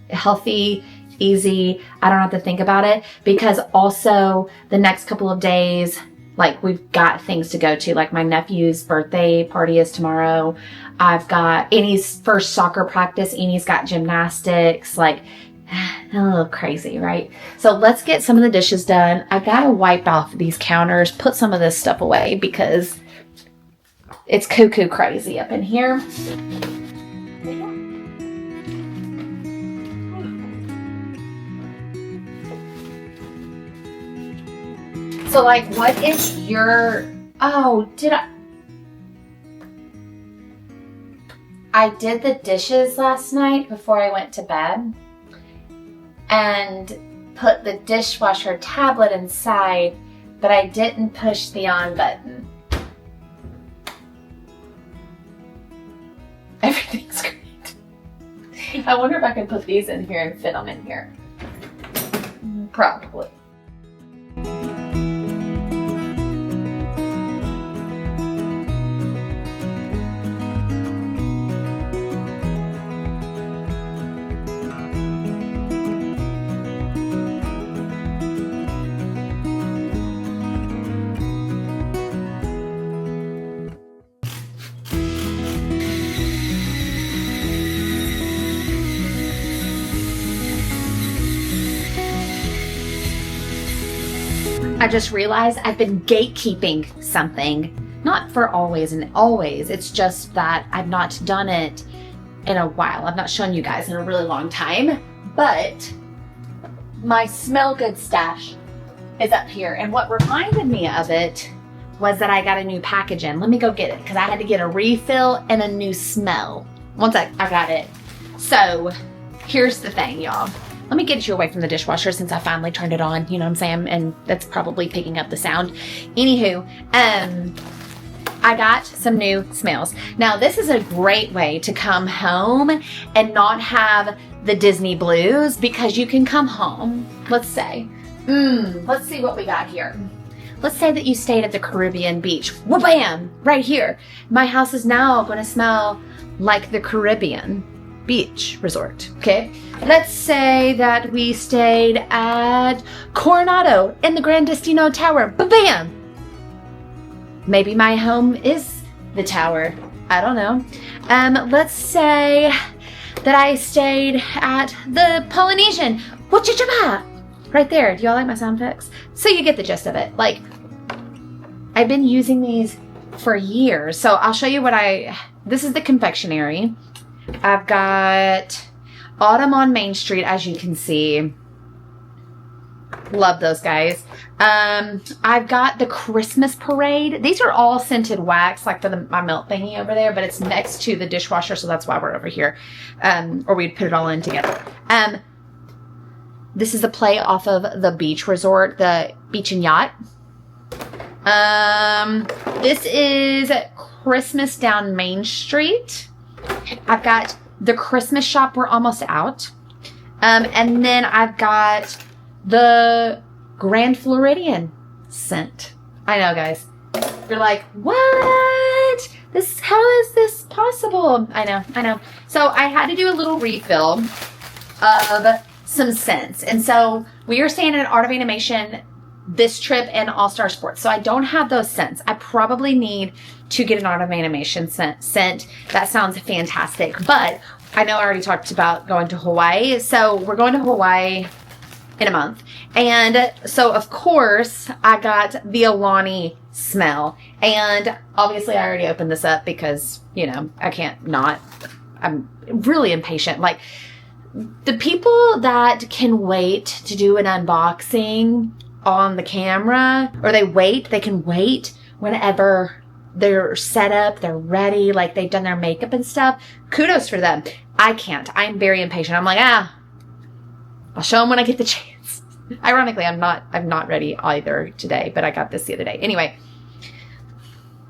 Healthy, easy. I don't have to think about it, because also the next couple of days, like, we've got things to go to. Like, my nephew's birthday party is tomorrow. I've got Annie's first soccer practice. Annie's got gymnastics. Like, a little crazy, right? So let's get some of the dishes done. I gotta wipe off these counters, put some of this stuff away because it's cuckoo crazy up in here. So, like, what is your... Oh, I did the dishes last night before I went to bed and put the dishwasher tablet inside, but I didn't push the on button. Everything's great. I wonder if I can put these in here and fit them in here. Probably. I just realized I've been gatekeeping something. Not for always and always. It's just that I've not done it in a while. I've not shown you guys in a really long time. But my smell good stash is up here. And what reminded me of it was that I got a new package in. Let me go get it, because I had to get a refill and a new smell once I got it. So here's the thing, y'all. Let me get you away from the dishwasher since I finally turned it on, you know what I'm saying? And that's probably picking up the sound. Anywho, I got some new smells. Now, this is a great way to come home and not have the Disney blues, because you can come home, let's say, let's see what we got here. Let's say that you stayed at the Caribbean beach. Wha-bam! Right here. My house is now going to smell like the Caribbean beach resort, okay? Let's say that we stayed at Coronado in the Grand Destino Tower. Ba-bam! Maybe my home is the tower. I don't know. Let's say that I stayed at the Polynesian. Wachachaba! Right there. Do y'all like my sound effects? So you get the gist of it. Like, I've been using these for years. So I'll show you what this is the confectionery. I've got Autumn on Main Street, as you can see. Love those guys. I've got the Christmas Parade. These are all scented wax, like for my melt thingy over there, but it's next to the dishwasher, so that's why we're over here. Or we'd put it all in together. This is a play off of the beach resort, the Beach and Yacht. This is Christmas Down Main Street. I've got the Christmas shop. We're almost out. And then I've got the Grand Floridian scent. I know, guys. You're like, what? How is this possible? I know. So I had to do a little refill of some scents. And so we are staying at Art of Animation this trip and All Star Sports. So I don't have those scents. I probably need to get an Art of Animation scent. That sounds fantastic. But I know I already talked about going to Hawaii. So we're going to Hawaii in a month. And so, of course, I got the Alani smell. And obviously, I already opened this up because, you know, I can't not. I'm really impatient. Like, the people that can wait to do an unboxing on the camera, or they can wait whenever they're set up, they're ready, like they've done their makeup and stuff. Kudos for them. I can't. I'm very impatient. I'm like, I'll show them when I get the chance. Ironically, I'm not ready either today, but I got this the other day. Anyway,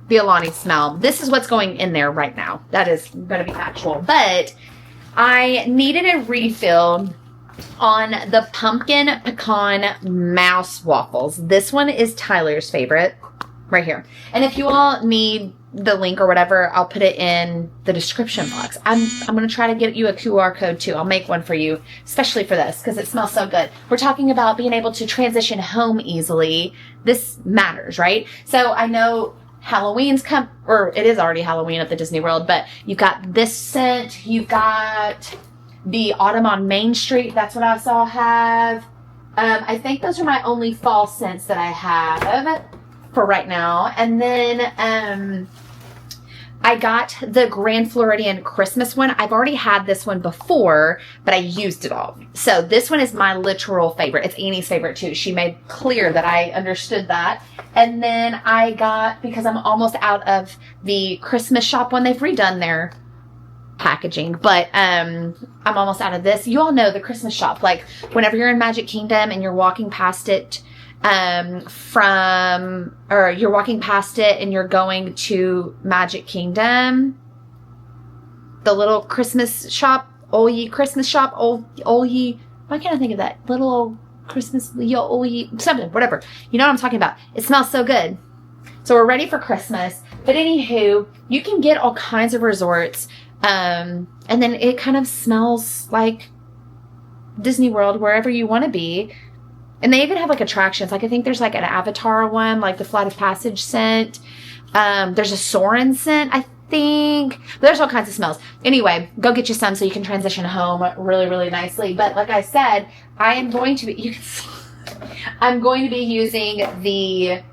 the Alani smell. This is what's going in there right now. That is going to be actual. But I needed a refill on the pumpkin pecan mouse waffles. This one is Tyler's favorite right here. And if you all need the link or whatever, I'll put it in the description box. I'm going to try to get you a QR code too. I'll make one for you, especially for this because it smells so good. We're talking about being able to transition home easily. This matters, right? So I know Halloween's or it is already Halloween at the Disney World, but you've got this scent. You've got the Autumn on Main Street. That's what I saw have. I think those are my only fall scents that I have for right now. And then I got the Grand Floridian Christmas one. I've already had this one before, but I used it all. So this one is my literal favorite. It's Annie's favorite too. She made clear that I understood that. And then I got, because I'm almost out of the Christmas shop one, they've redone their packaging, but I'm almost out of this. You all know the Christmas shop. Like whenever you're in Magic Kingdom and you're walking past it, you're walking past it and you're going to Magic Kingdom, the little Christmas shop, Christmas shop, why can't I think of that? Little old Christmas, something, whatever. You know what I'm talking about. It smells so good. So we're ready for Christmas. But anywho, you can get all kinds of resorts, and then it kind of smells like Disney World, wherever you want to be. And they even have like attractions. Like I think there's like an Avatar one, like the Flight of Passage scent. There's a Soarin' scent, I think. But there's all kinds of smells. Anyway, go get you some so you can transition home really, really nicely. But like I said, I'm going to be using the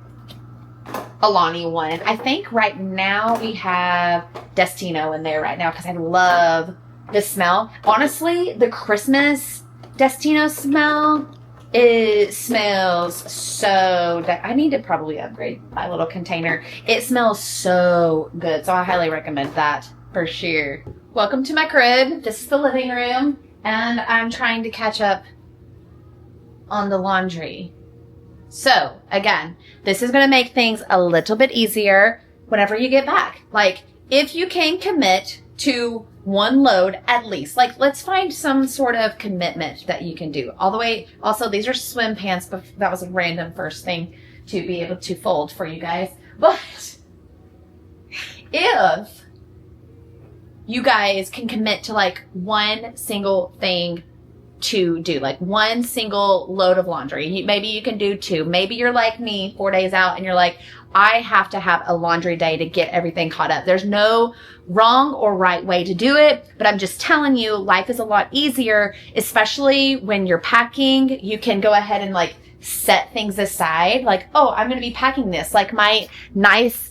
Alani one. I think right now we have Destino in there right now because I love the smell. Honestly, the Christmas Destino smell, it smells so good. I need to probably upgrade my little container. It smells so good. So I highly recommend that for sure. Welcome to my crib. This is the living room. And I'm trying to catch up on the laundry. So again, this is going to make things a little bit easier whenever you get back. Like if you can commit to one load at least, like let's find some sort of commitment that you can do all the way. Also, these are swim pants, but that was a random first thing to be able to fold for you guys. But if you guys can commit to like one single thing to do, like one single load of laundry, maybe you can do two. Maybe you're like me, 4 days out, and you're like, I have to have a laundry day to get everything caught up. There's no wrong or right way to do it, but I'm just telling you, life is a lot easier, especially when you're packing. You can go ahead and like set things aside. Like, oh, I'm going to be packing this, like my nice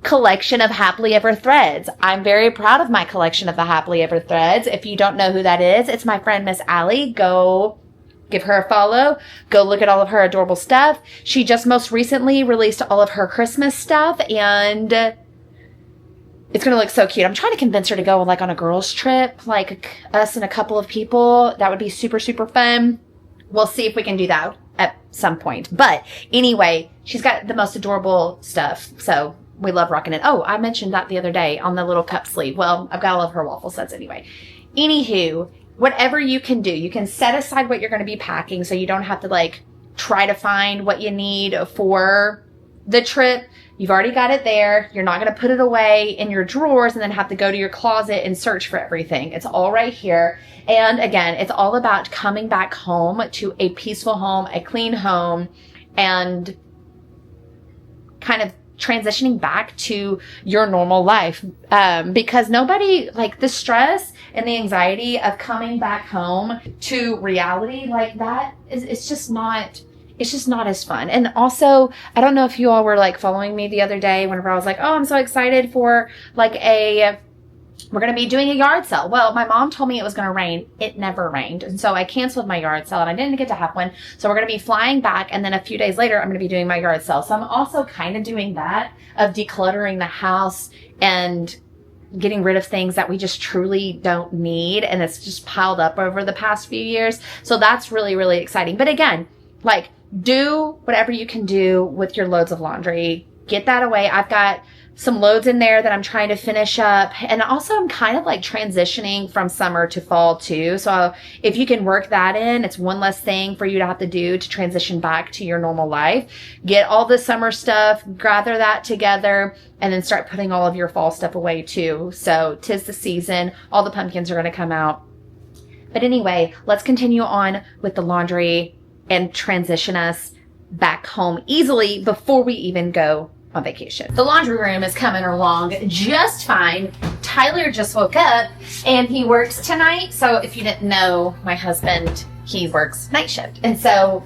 collection of Happily Ever threads. I'm very proud of my collection of the Happily Ever threads. If you don't know who that is, it's my friend Miss Allie. Go give her a follow. Go look at all of her adorable stuff. She just most recently released all of her Christmas stuff, and it's going to look so cute. I'm trying to convince her to go like on a girls trip, like us and a couple of people. That would be super, super fun. we'll see if we can do that at some point. But anyway, she's got the most adorable stuff. So we love rocking it. Oh, I mentioned that the other day on the little cup sleeve. Well, I've got all of her waffle sets anyway. Anywho, whatever you can do, you can set aside what you're going to be packing so you don't have to like try to find what you need for the trip. You've already got it there. You're not going to put it away in your drawers and then have to go to your closet and search for everything. It's all right here. And again, it's all about coming back home to a peaceful home, a clean home, and kind of transitioning back to your normal life. Because nobody, like, the stress and the anxiety of coming back home to reality like that it's just not as fun. And also, I don't know if you all were like following me the other day whenever I was like, oh, I'm so excited for like we're going to be doing a yard sale. Well, my mom told me it was going to rain. It never rained. And so I canceled my yard sale and I didn't get to have one. So we're going to be flying back. And then a few days later, I'm going to be doing my yard sale. So I'm also kind of doing that of decluttering the house and getting rid of things that we just truly don't need. And it's just piled up over the past few years. So that's really, really exciting. But again, like, do whatever you can do with your loads of laundry. Get that away. I've got some loads in there that I'm trying to finish up. And also I'm kind of like transitioning from summer to fall too. So if you can work that in, it's one less thing for you to have to do to transition back to your normal life. Get all the summer stuff, gather that together, and then start putting all of your fall stuff away too. So 'tis the season. All the pumpkins are going to come out. But anyway, let's continue on with the laundry and transition us back home easily before we even go on vacation. The laundry room is coming along just fine. Tyler just woke up and he works tonight. So if you didn't know, my husband, he works night shift. And so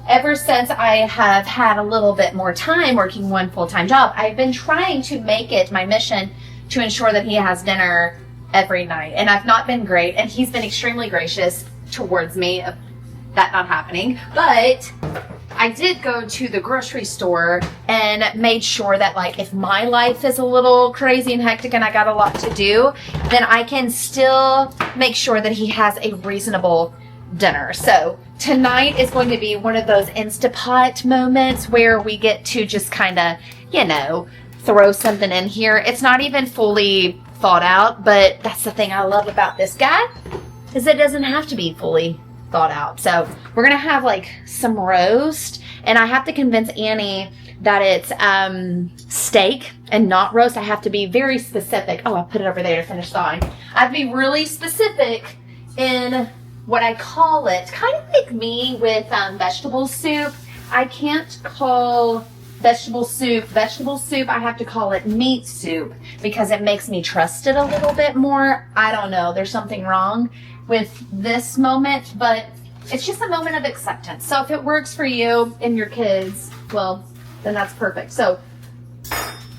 ever since I have had a little bit more time working one full-time job, I've been trying to make it my mission to ensure that he has dinner every night. And I've not been great. And he's been extremely gracious towards me of that not happening. But I did go to the grocery store and made sure that, like, if my life is a little crazy and hectic and I got a lot to do, then I can still make sure that he has a reasonable dinner. So tonight is going to be one of those Instapot moments where we get to just kind of, you know, throw something in here. It's not even fully thought out, but that's the thing I love about this guy, is it doesn't have to be fully thought out. So we're gonna have like some roast, and I have to convince Annie that it's steak and not roast. I have to be very specific. Oh, I'll put it over there to finish thawing. I have to be really specific in what I call it. Kind of like me with vegetable soup. I can't call vegetable soup. I have to call it meat soup because it makes me trust it a little bit more. I don't know. There's something wrong with this moment, but it's just a moment of acceptance. So if it works for you and your kids, well, then that's perfect. So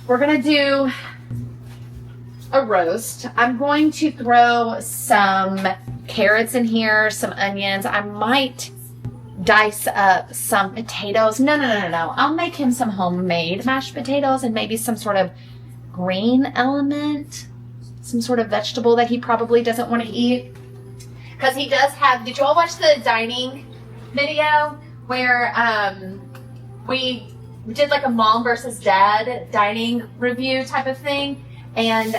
we're gonna do a roast. I'm going to throw some carrots in here, some onions. I might dice up some potatoes. No. I'll make him some homemade mashed potatoes and maybe some sort of green element, some sort of vegetable that he probably doesn't want to eat. Because he does have, did you all watch the dining video where we did like a mom versus dad dining review type of thing? And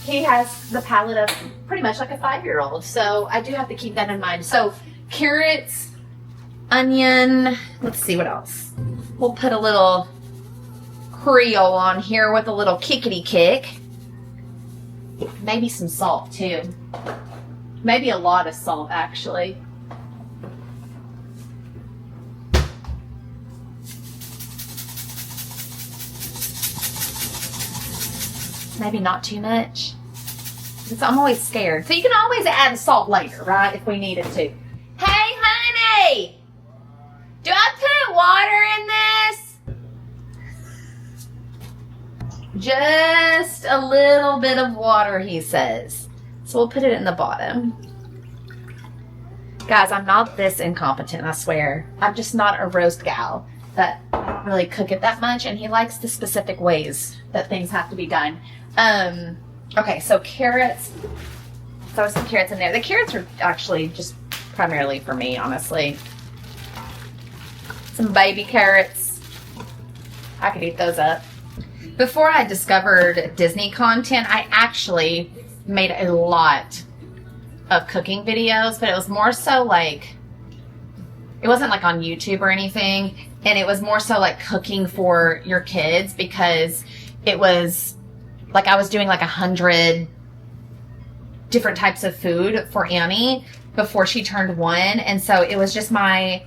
he has the palate of pretty much like a 5-year-old. So I do have to keep that in mind. So carrots, onion, let's see what else. We'll put a little Creole on here with a little kickity kick. Maybe some salt too. Maybe a lot of salt actually. Maybe not too much. Because I'm always scared. So you can always add salt later, right? If we needed to. Hey, honey! Do I put water in this? Just a little bit of water, he says. So we'll put it in the bottom. Guys, I'm not this incompetent, I swear. I'm just not a roast gal that I don't really cook it that much, and he likes the specific ways that things have to be done. Okay, so carrots. Throw some carrots in there. The carrots are actually just primarily for me, honestly. Some baby carrots. I could eat those up. Before I discovered Disney content, I actually made a lot of cooking videos, but it was more so like, it wasn't like on YouTube or anything, and it was more so like cooking for your kids, because it was like I was doing like 100 different types of food for Annie before she turned 1, and so it was just my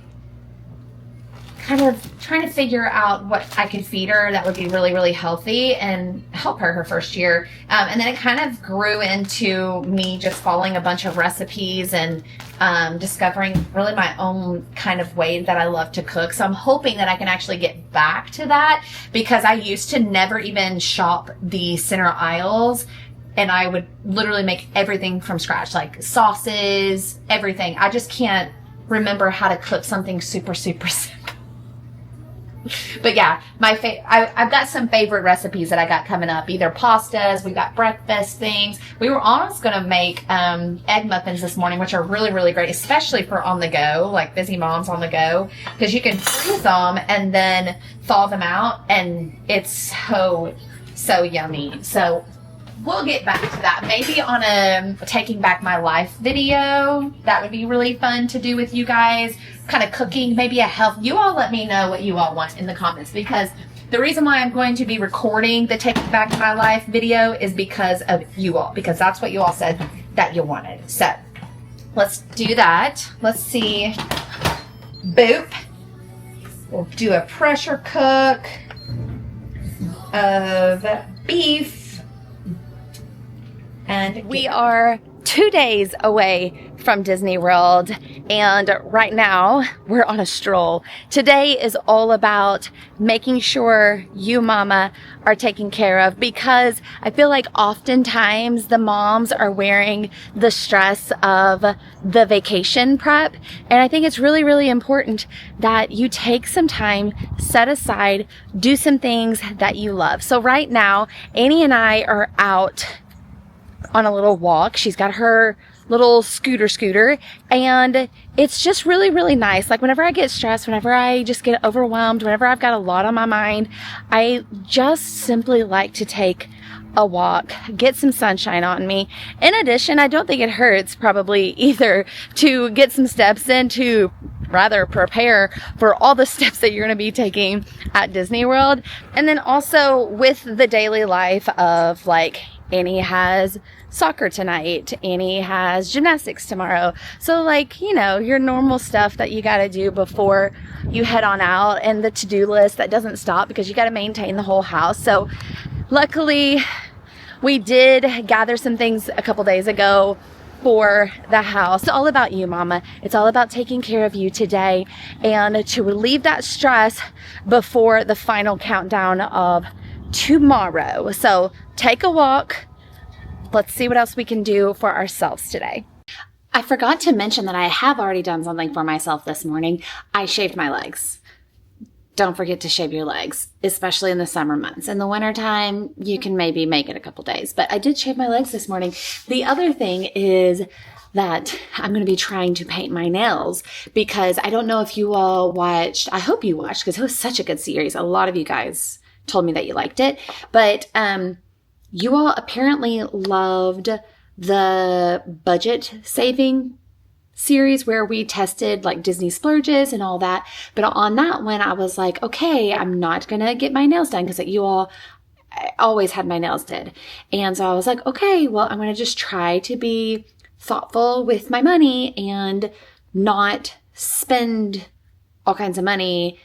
kind of trying to figure out what I could feed her that would be really, really healthy and help her first year. And then it kind of grew into me just following a bunch of recipes and discovering really my own kind of way that I love to cook. So I'm hoping that I can actually get back to that, because I used to never even shop the center aisles, and I would literally make everything from scratch, like sauces, everything. I just can't remember how to cook something super, super simple. But yeah, I've got some favorite recipes that I got coming up. Either pastas, we got breakfast things. We were almost going to make egg muffins this morning, which are really, really great, especially for on the go, like busy moms on the go, because you can freeze them and then thaw them out, and it's so yummy. So we'll get back to that. Maybe on a taking back my life video. That would be really fun to do with you guys. Kind of cooking, maybe a health. You all let me know what you all want in the comments, because the reason why I'm going to be recording the Taking Back My Life video is because of you all, because that's what you all said that you wanted. So let's do that. Let's see. Boop. We'll do a pressure cook of beef. And we are 2 days away from Disney World, and right now we're on a stroll. Today is all about making sure you mama are taken care of, because I feel like oftentimes the moms are wearing the stress of the vacation prep, and I think it's really, really important that you take some time, set aside, do some things that you love. So right now, Annie and I are out on a little walk. She's got her little scooter, and it's just really, really nice. Like whenever I get stressed, whenever I just get overwhelmed, whenever I've got a lot on my mind, I just simply like to take a walk, get some sunshine on me. In addition, I don't think it hurts probably either to get some steps in, to rather prepare for all the steps that you're going to be taking at Disney World. And then also with the daily life of like, Annie has soccer tonight, Annie has gymnastics tomorrow. So like, you know, your normal stuff that you got to do before you head on out, and the to-do list that doesn't stop because you got to maintain the whole house. So luckily we did gather some things a couple days ago for the house. It's all about you, mama. It's all about taking care of you today, and to relieve that stress before the final countdown of tomorrow. So take a walk. Let's see what else we can do for ourselves today. I forgot to mention that I have already done something for myself this morning. I shaved my legs. Don't forget to shave your legs, especially in the summer months. In the wintertime, you can maybe make it a couple days, but I did shave my legs this morning. The other thing is that I'm going to be trying to paint my nails, because I don't know if you all watched, I hope you watched, because it was such a good series. A lot of you guys told me that you liked it, but you all apparently loved the budget saving series where we tested like Disney splurges and all that. But on that one, I was like, okay, I'm not going to get my nails done, because you all always had my nails did. And so I was like, okay, well, I'm going to just try to be thoughtful with my money and not spend all kinds of money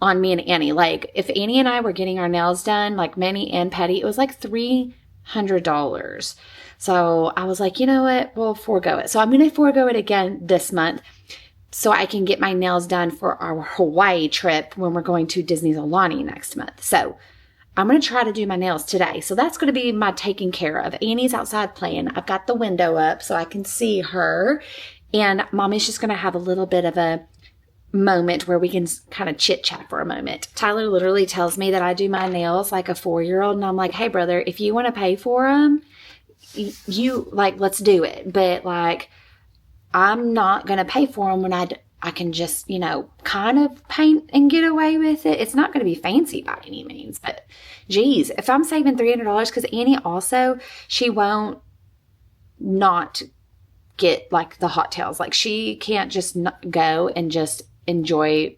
on me and Annie. Like if Annie and I were getting our nails done, like Manny and Petty, it was like $300. So I was like, you know what, we'll forego it. So I'm going to forego it again this month so I can get my nails done for our Hawaii trip when we're going to Disney's Aulani next month. So I'm going to try to do my nails today. So that's going to be my taking care of. Annie's outside playing. I've got the window up so I can see her. And Mommy's just going to have a little bit of a moment where we can kind of chit chat for a moment. Tyler literally tells me that I do my nails like a 4-year-old, and I'm like, hey brother, if you want to pay for them, you like, let's do it. But like, I'm not going to pay for them when I can just, kind of paint and get away with it. It's not going to be fancy by any means, but geez, if I'm saving $300, because Annie also, she won't not get like the hot tails. Like she can't just go and just enjoy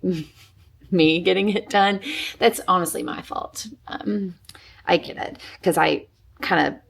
me getting it done. That's honestly my fault. I get it because I kind of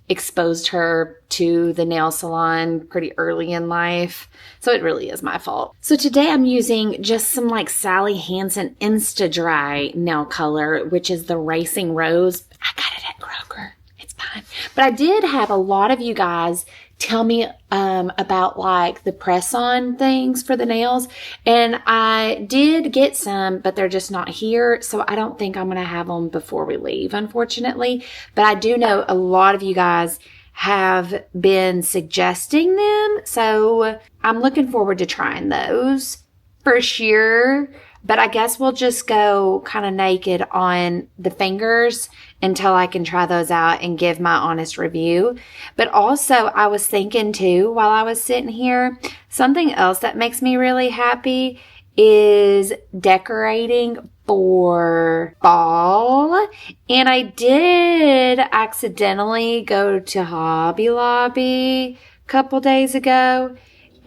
exposed her to the nail salon pretty early in life. So it really is my fault. So today I'm using just some like Sally Hansen Insta Dry nail color, which is the Racing Rose. I got it at Kroger. It's fine. But I did have a lot of you guys tell me about like the press-on things for the nails. And I did get some, but they're just not here. So I don't think I'm going to have them before we leave, unfortunately. But I do know a lot of you guys have been suggesting them. So I'm looking forward to trying those for sure. But I guess we'll just go kind of naked on the fingers until I can try those out and give my honest review. But also I was thinking too, while I was sitting here, something else that makes me really happy is decorating for fall. And I did accidentally go to Hobby Lobby a couple days ago.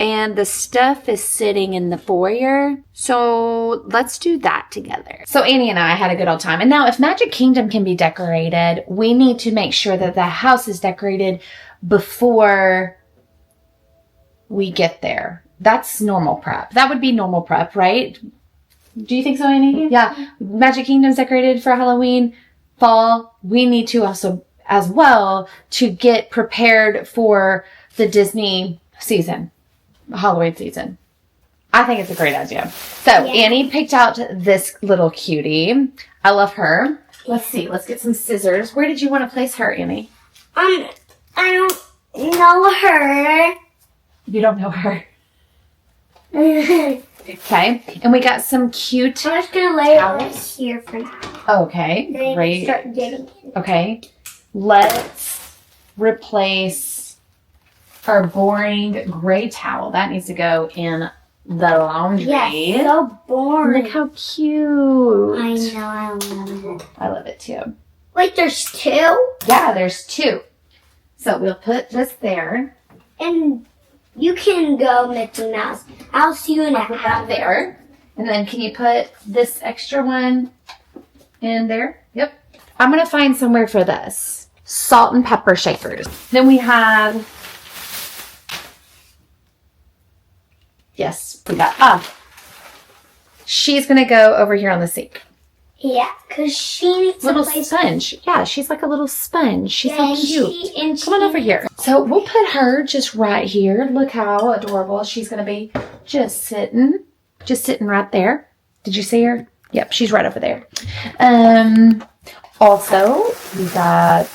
And the stuff is sitting in the foyer. So let's do that together. So Annie and I had a good old time. And now if Magic Kingdom can be decorated, we need to make sure that the house is decorated before we get there. That's normal prep. That would be normal prep, right? Do you think so, Annie? Yeah. Magic Kingdom's decorated for Halloween, fall. We need to also, as well, to get prepared for the Disney season. Halloween season. I think it's a great idea. So Annie picked out this little cutie. I love her. Let's see. Let's get some scissors. Where did you want to place her, Annie? I don't know her. You don't know her. Okay. And we got some cute I'm just gonna lay it right here for now. Okay. Then Great. start digging. Okay. Let's replace our boring gray towel. That needs to go in the laundry. Yes, so boring. Look how cute. I know, I love it. I love it too. Wait, there's two? Yeah, there's two. So we'll put this there. And you can go, Mickey Mouse. I'll see you in a Put that there. And then can you put this extra one in there? Yep. I'm going to find somewhere for this. Salt and pepper shakers. Then we have... Yes, we got, she's going to go over here on the sink. Yeah, because she needs Little a place. sponge. Yeah, she's like a little sponge. She's so cute. Come on over here. here. So we'll put her just right here. Look how adorable she's going to be. Just sitting right there. Did you see her? Yep, she's right over there. Also, we got,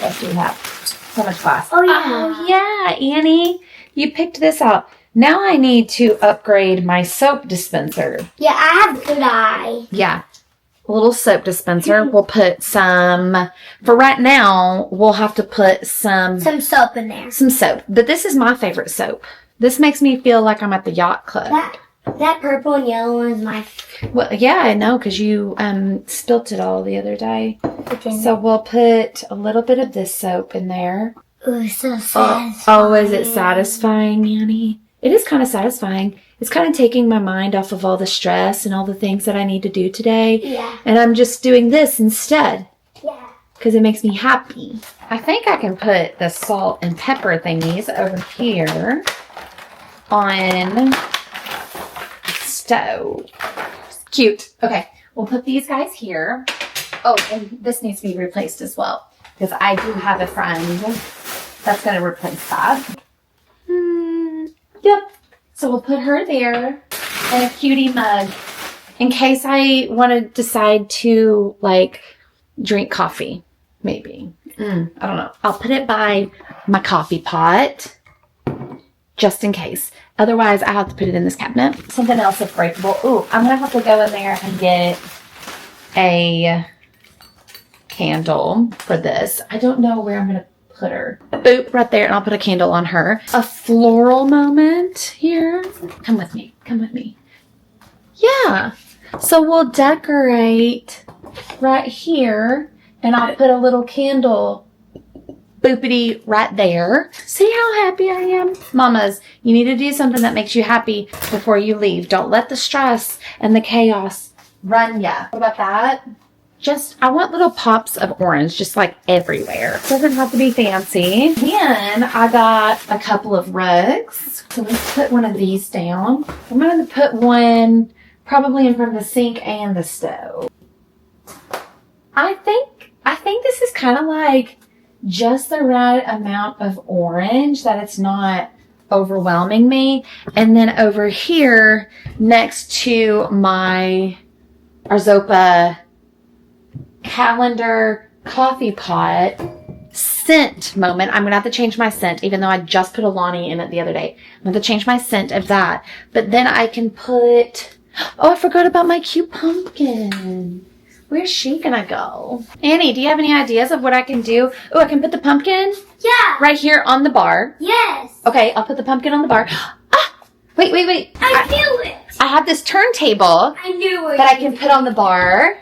what do we have? So much glass. Oh, yeah. Oh, yeah, Annie. You picked this out. Now I need to upgrade my soap dispenser. Yeah, I have a good eye. Yeah. A little soap dispenser. We'll put some, for right now, we'll have to put some soap in there. Some soap. But this is my favorite soap. This makes me feel like I'm at the yacht club. That purple and yellow one is my favorite. Well, yeah, I know, because you spilt it all the other day. Okay. So we'll put a little bit of this soap in there. Ooh, so Oh, satisfying. is it satisfying, Annie? It is kind of satisfying. It's kind of taking my mind off of all the stress and all the things that I need to do today. Yeah. And I'm just doing this instead. Yeah. Because it makes me happy. I think I can put the salt and pepper thingies over here on the stove. Cute. Okay. We'll put these guys here. Oh, and this needs to be replaced as well. Because I do have a friend that's going to replace that. Yep. So we'll put her there and a cutie mug in case I want to decide to, like, drink coffee. Maybe. I don't know. I'll put it by my coffee pot just in case. Otherwise, I have to put it in this cabinet. Something else that's breakable. Ooh, I'm going to have to go in there and get a candle for this. I don't know where I'm going to put her? Boop, right there, and I'll put a candle on her. A floral moment here. Come with me. Come with me. Yeah. So we'll decorate right here, and I'll put a little candle boopity right there. See how happy I am? Mamas, you need to do something that makes you happy before you leave. Don't let the stress and the chaos run ya. What about that? I want little pops of orange, just like everywhere. Doesn't have to be fancy. Then I got a couple of rugs. So let's put one of these down. I'm going to put one probably in front of the sink and the stove. I think this is kind of like just the right amount of orange that it's not overwhelming me. And then over here next to my ARZOPA calendar coffee pot scent moment. I'm going to have to change my scent, even though I just put a Lonnie in it the other day. I'm going to change my scent of that. But then I can put, oh, I forgot about my cute pumpkin. Where's she going to go? Annie, do you have any ideas of what I can do? Oh, I can put the pumpkin? Yeah. Right here on the bar. Yes. Okay, I'll put the pumpkin on the bar. Ah, wait. I knew it. I have this turntable I knew it. that I can put on the bar.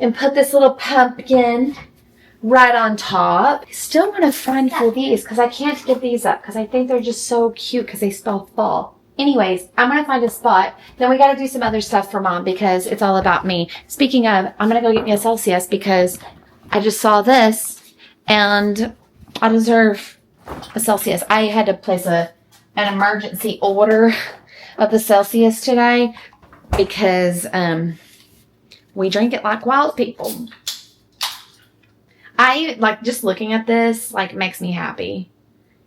And put this little pumpkin right on top. I still want to find for these because I can't get these up because I think they're just so cute because they spell fall. Anyways, I'm going to find a spot. Then we got to do some other stuff for Mom because it's all about me. Speaking of, I'm going to go get me a Celsius because I just saw this and I deserve a Celsius. I had to place an emergency order of the Celsius today because, we drink it like wild people. I like just looking at this, like, makes me happy.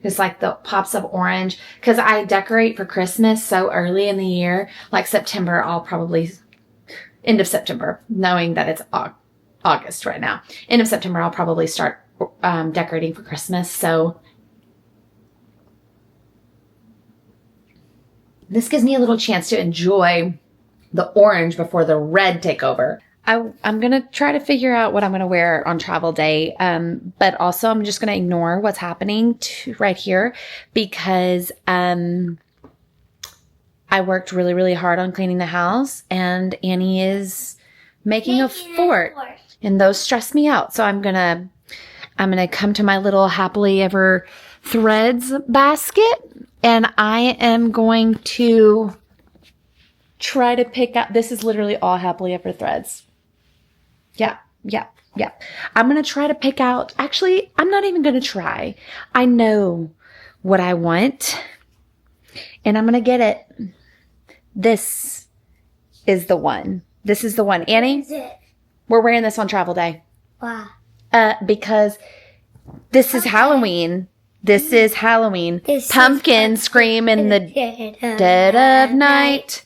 Just like the pops of orange. Because I decorate for Christmas so early in the year. Like September, I'll probably, end of September, knowing that it's August right now. End of September, I'll probably start decorating for Christmas. So this gives me a little chance to enjoy the orange before the red take over. I'm going to try to figure out what I'm going to wear on travel day. But also I'm just going to ignore what's happening right here because, I worked really, really hard on cleaning the house and Annie is making a fort and those stress me out. So I'm going to come to my little happily ever threads basket and I am going to try to pick out, this is literally all happily ever threads. Yeah. I'm going to try to pick out, actually, I'm not even going to try. I know what I want and I'm going to get it. This is the one. This is the one. Annie, Is it? we're wearing this on travel day. Wow. Because this is Halloween. This is Halloween. Pumpkin scream in the dead of night.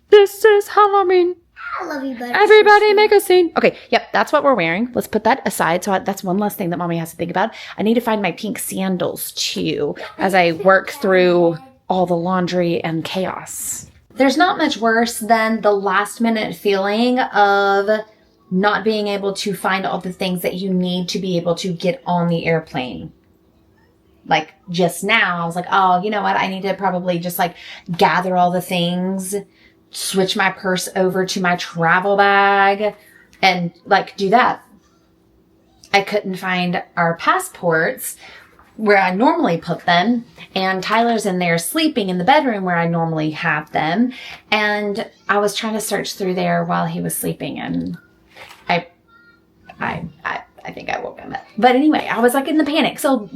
This is Halloween. I love you, buddy. Everybody make a scene. Okay, yep, that's what we're wearing. Let's put that aside. So that's one less thing that Mommy has to think about. I need to find my pink sandals too as I work through all the laundry and chaos. There's not much worse than the last minute feeling of not being able to find all the things that you need to be able to get on the airplane. Like just now, I was like, oh, you know what? I need to probably just like gather all the things, switch my purse over to my travel bag and like do that. I couldn't find our passports where I normally put them and Tyler's in there sleeping in the bedroom where I normally have them. And I was trying to search through there while he was sleeping and I think I woke him up. But anyway, I was like in the panic. So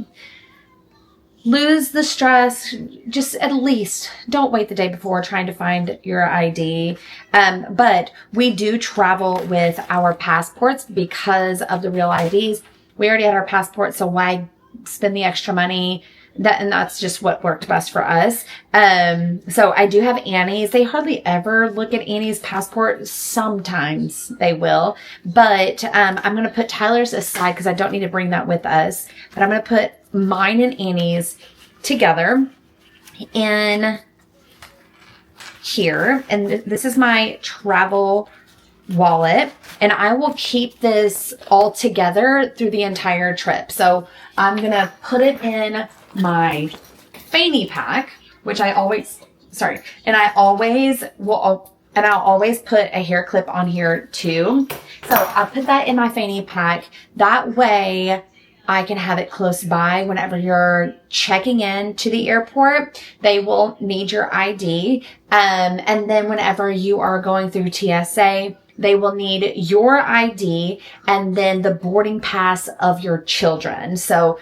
lose the stress. Just at least don't wait the day before trying to find your ID. But we do travel with our passports because of the real IDs. We already had our passport, so why spend the extra money? And that's just what worked best for us. So I do have Annie's. They hardly ever look at Annie's passport. Sometimes they will. But I'm going to put Tyler's aside because I don't need to bring that with us. But I'm going to put mine and Annie's together in here. And this is my travel wallet, and I will keep this all together through the entire trip. So I'm going to put it in my fanny pack, which I always, and I'll always put a hair clip on here too. So I'll put that in my fanny pack. That way I can have it close by whenever you're checking in to the airport. They will need your ID. And then whenever you are going through TSA, they will need your ID and then the boarding pass of your children. So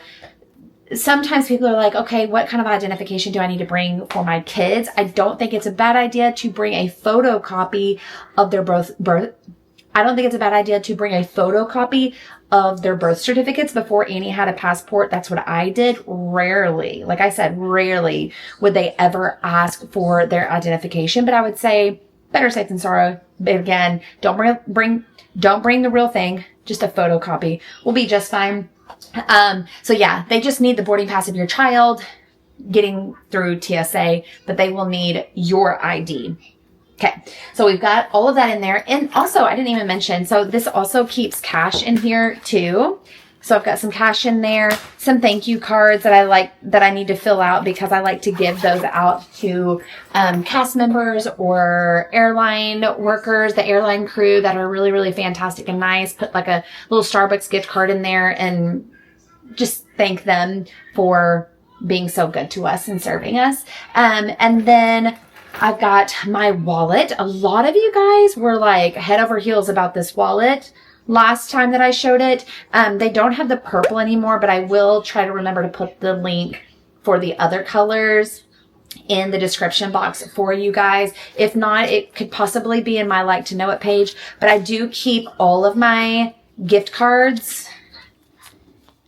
sometimes people are like, okay, what kind of identification do I need to bring for my kids? I don't think it's a bad idea to bring a photocopy of their I don't think it's a bad idea to bring a photocopy of their birth certificates. Before Annie had a passport, that's what I did. Rarely, like I said, rarely would they ever ask for their identification. But I would say better safe than sorry. But again, don't bring the real thing. Just a photocopy will be just fine. So yeah, they just need the boarding pass of your child getting through TSA, but they will need your ID. Okay, so we've got all of that in there. And also, I didn't even mention, so this also keeps cash in here too. So I've got some cash in there, some thank you cards that I need to fill out because I like to give those out to cast members or airline workers, the airline crew that are really, really fantastic and nice. Put like a little Starbucks gift card in there and just thank them for being so good to us and serving us. And then I've got my wallet. A lot of you guys were like head over heels about this wallet last time that I showed it. They don't have the purple anymore, but I will try to remember to put the link for the other colors in the description box for you guys. If not, it could possibly be in my like to know it page, but I do keep all of my gift cards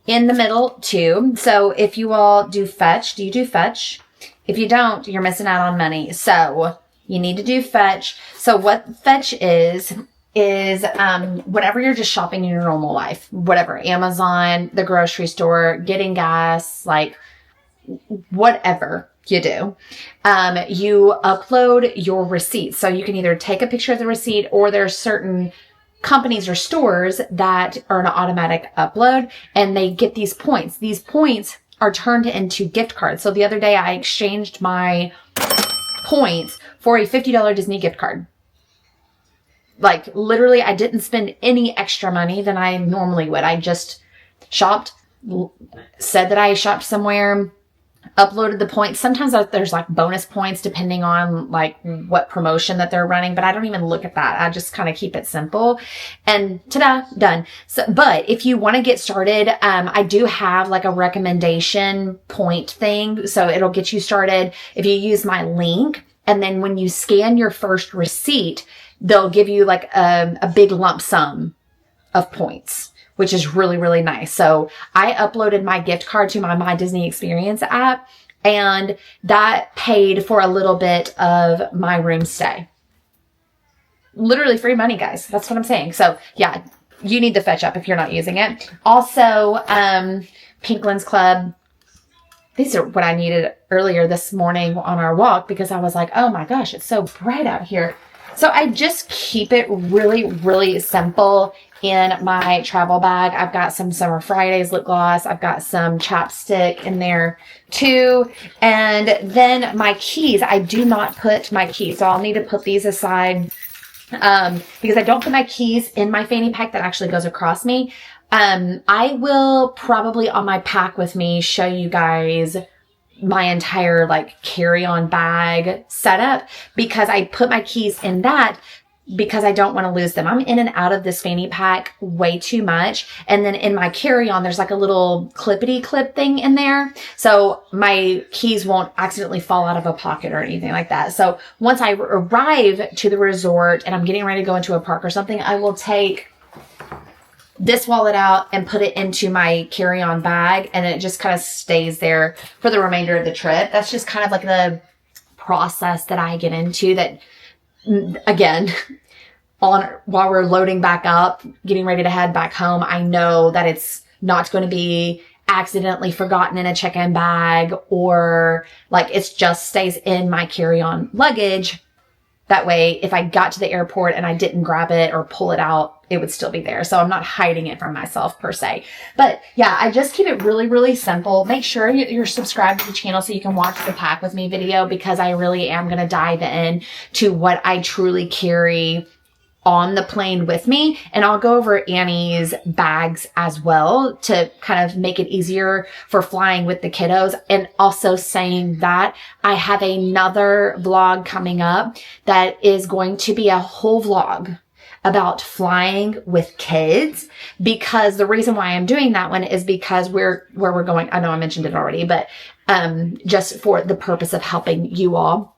in the middle too. So if you all do Fetch, do you do Fetch? If you don't, you're missing out on money. So you need to do Fetch. So what Fetch is whenever you're just shopping in your normal life, whatever, Amazon, the grocery store, getting gas, like whatever you do, you upload your receipt. So you can either take a picture of the receipt, or there's certain companies or stores that are an automatic upload and they get these points. These points are turned into gift cards. So the other day I exchanged my points for a $50 Disney gift card. Like literally I didn't spend any extra money than I normally would. I just shopped, said that I shopped somewhere, uploaded the points. Sometimes there's like bonus points depending on like what promotion that they're running, but I don't even look at that. I just kind of keep it simple and ta-da, done. So, but if you want to get started, I do have like a recommendation point thing. So it'll get you started if you use my link. And then when you scan your first receipt, they'll give you like a big lump sum of points, which is really, really nice. So I uploaded my gift card to my Disney Experience app, and that paid for a little bit of my room stay. Literally free money, guys. That's what I'm saying. So yeah, you need the Fetch app if you're not using it. Also, Pinklands Club. These are what I needed earlier this morning on our walk because I was like, oh my gosh, it's so bright out here. So I just keep it really, really simple in my travel bag. I've got some Summer Fridays lip gloss. I've got some chapstick in there too. And then my keys, I do not put my keys. So I'll need to put these aside because I don't put my keys in my fanny pack that actually goes across me. I will probably on my pack with me show you guys my entire like carry-on bag setup because I put my keys in that because I don't want to lose them. I'm in and out of this fanny pack way too much. And then in my carry-on, there's like a little clippity clip thing in there. So my keys won't accidentally fall out of a pocket or anything like that. So once I arrive to the resort and I'm getting ready to go into a park or something, I will take this wallet out and put it into my carry-on bag, and it just kind of stays there for the remainder of the trip. That's just kind of like the process that I get into that, again, while we're loading back up, getting ready to head back home, I know that it's not going to be accidentally forgotten in a check-in bag or like it just stays in my carry-on luggage That way, if I got to the airport and I didn't grab it or pull it out, it would still be there. So I'm not hiding it from myself per se. But yeah, I just keep it really, really simple. Make sure you're subscribed to the channel so you can watch the pack with me video, because I really am going to dive in to what I truly carry on the plane with me. And I'll go over Annie's bags as well to kind of make it easier for flying with the kiddos. And also saying that I have another vlog coming up that is going to be a whole vlog about flying with kids, because the reason why I'm doing that one is because where we're going, I know I mentioned it already, but just for the purpose of helping you all.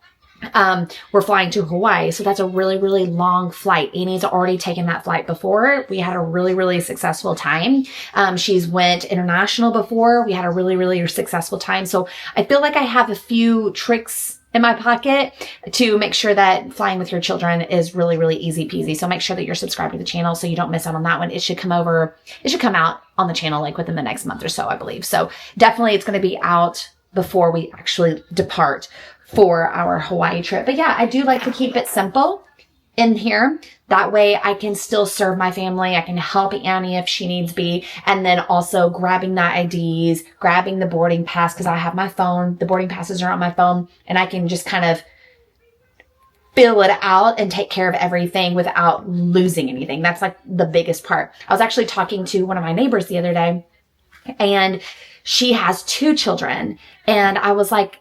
We're flying to Hawaii. So that's a really, really long flight. Annie's already taken that flight before. We had a really, really successful time. She's went international before. We had a really, really successful time. So I feel like I have a few tricks in my pocket to make sure that flying with your children is really, really easy peasy. So make sure that you're subscribed to the channel so you don't miss out on that one. It should come out on the channel like within the next month or so, I believe. So definitely it's going to be out before we actually depart for our Hawaii trip. But yeah, I do like to keep it simple in here. That way I can still serve my family. I can help Annie if she needs be. And then also grabbing the IDs, grabbing the boarding pass, because I have my phone. The boarding passes are on my phone, and I can just kind of fill it out and take care of everything without losing anything. That's like the biggest part. I was actually talking to one of my neighbors the other day, and she has 2 children. And I was like,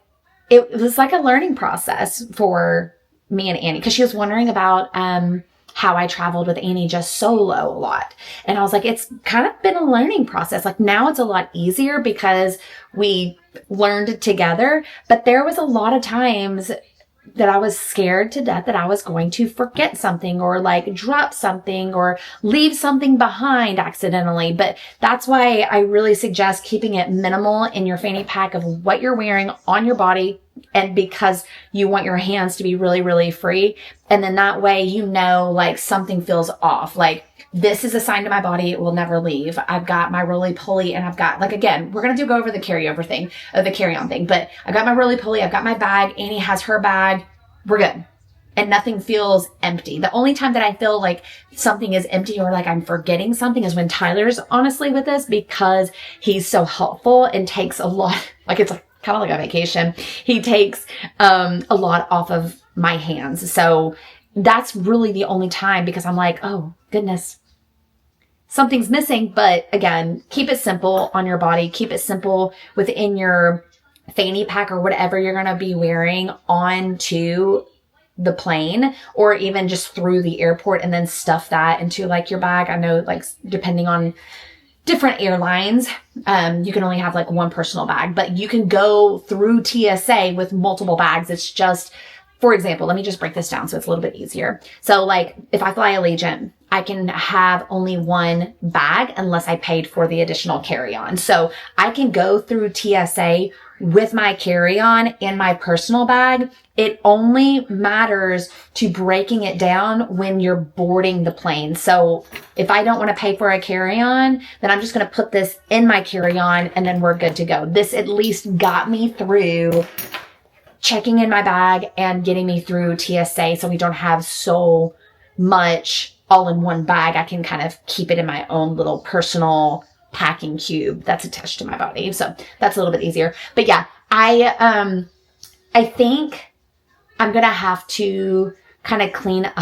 it was like a learning process for me and Annie, because she was wondering about how I traveled with Annie just solo a lot. And I was like, it's kind of been a learning process. Like now it's a lot easier because we learned together, but there was a lot of times that I was scared to death that I was going to forget something or like drop something or leave something behind accidentally. But that's why I really suggest keeping it minimal in your fanny pack of what you're wearing on your body, and because you want your hands to be really, really free. And then that way, you know, like something feels off. Like this is a sign to my body. It will never leave. I've got my roly-poly, and I've got, like, again, we're going to go over the carryover thing, the carry-on thing, but I've got my roly-poly. I've got my bag. Annie has her bag. We're good. And nothing feels empty. The only time that I feel like something is empty or like I'm forgetting something is when Tyler's honestly with us, because he's so helpful and takes a lot, like it's kind of like a vacation. He takes a lot off of my hands. So that's really the only time, because I'm like, oh goodness, something's missing. But again, keep it simple on your body. Keep it simple within your fanny pack or whatever you're going to be wearing onto the plane, or even just through the airport, and then stuff that into like your bag. I know, like, depending on different airlines, you can only have like one personal bag, but you can go through TSA with multiple bags. It's just, for example, let me just break this down so it's a little bit easier. So like if I fly Allegiant, I can have only one bag unless I paid for the additional carry-on. So I can go through TSA with my carry-on in my personal bag. It only matters to breaking it down when you're boarding the plane. So if I don't want to pay for a carry-on, then I'm just going to put this in my carry-on and then we're good to go. This at least got me through checking in my bag and getting me through TSA, so we don't have so much all in one bag. I can kind of keep it in my own little personal packing cube that's attached to my body. So that's a little bit easier. But yeah, I think I'm going to have to kind of clean up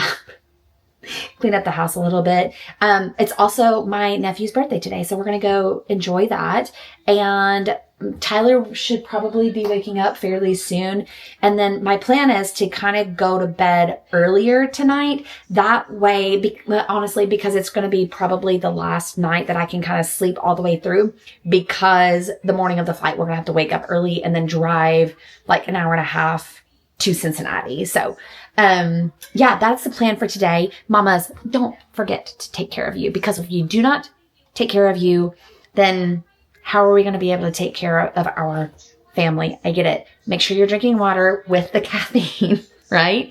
the house a little bit. It's also my nephew's birthday today, so we're going to go enjoy that. And Tyler should probably be waking up fairly soon. And then my plan is to kind of go to bed earlier tonight. That way, honestly, because it's going to be probably the last night that I can kind of sleep all the way through, because the morning of the flight, we're going to have to wake up early and then drive like an hour and a half to Cincinnati. So, yeah, that's the plan for today. Mamas, don't forget to take care of you, because if you do not take care of you, then how are we going to be able to take care of our family? I get it. Make sure you're drinking water with the caffeine, right?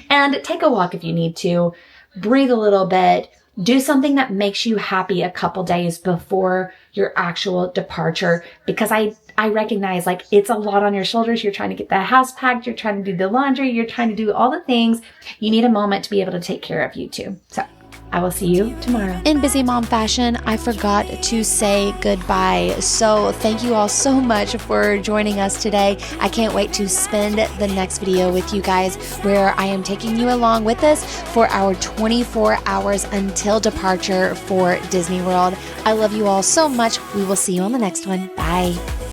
And take a walk if you need to. Breathe a little bit. Do something that makes you happy a couple days before your actual departure, because I I recognize like it's a lot on your shoulders. You're trying to get the house packed. You're trying to do the laundry. You're trying to do all the things. You need a moment to be able to take care of you too. So I will see you tomorrow. In busy mom fashion, I forgot to say goodbye. So thank you all so much for joining us today. I can't wait to spend the next video with you guys where I am taking you along with us for our 24 hours until departure for Disney World. I love you all so much. We will see you on the next one. Bye.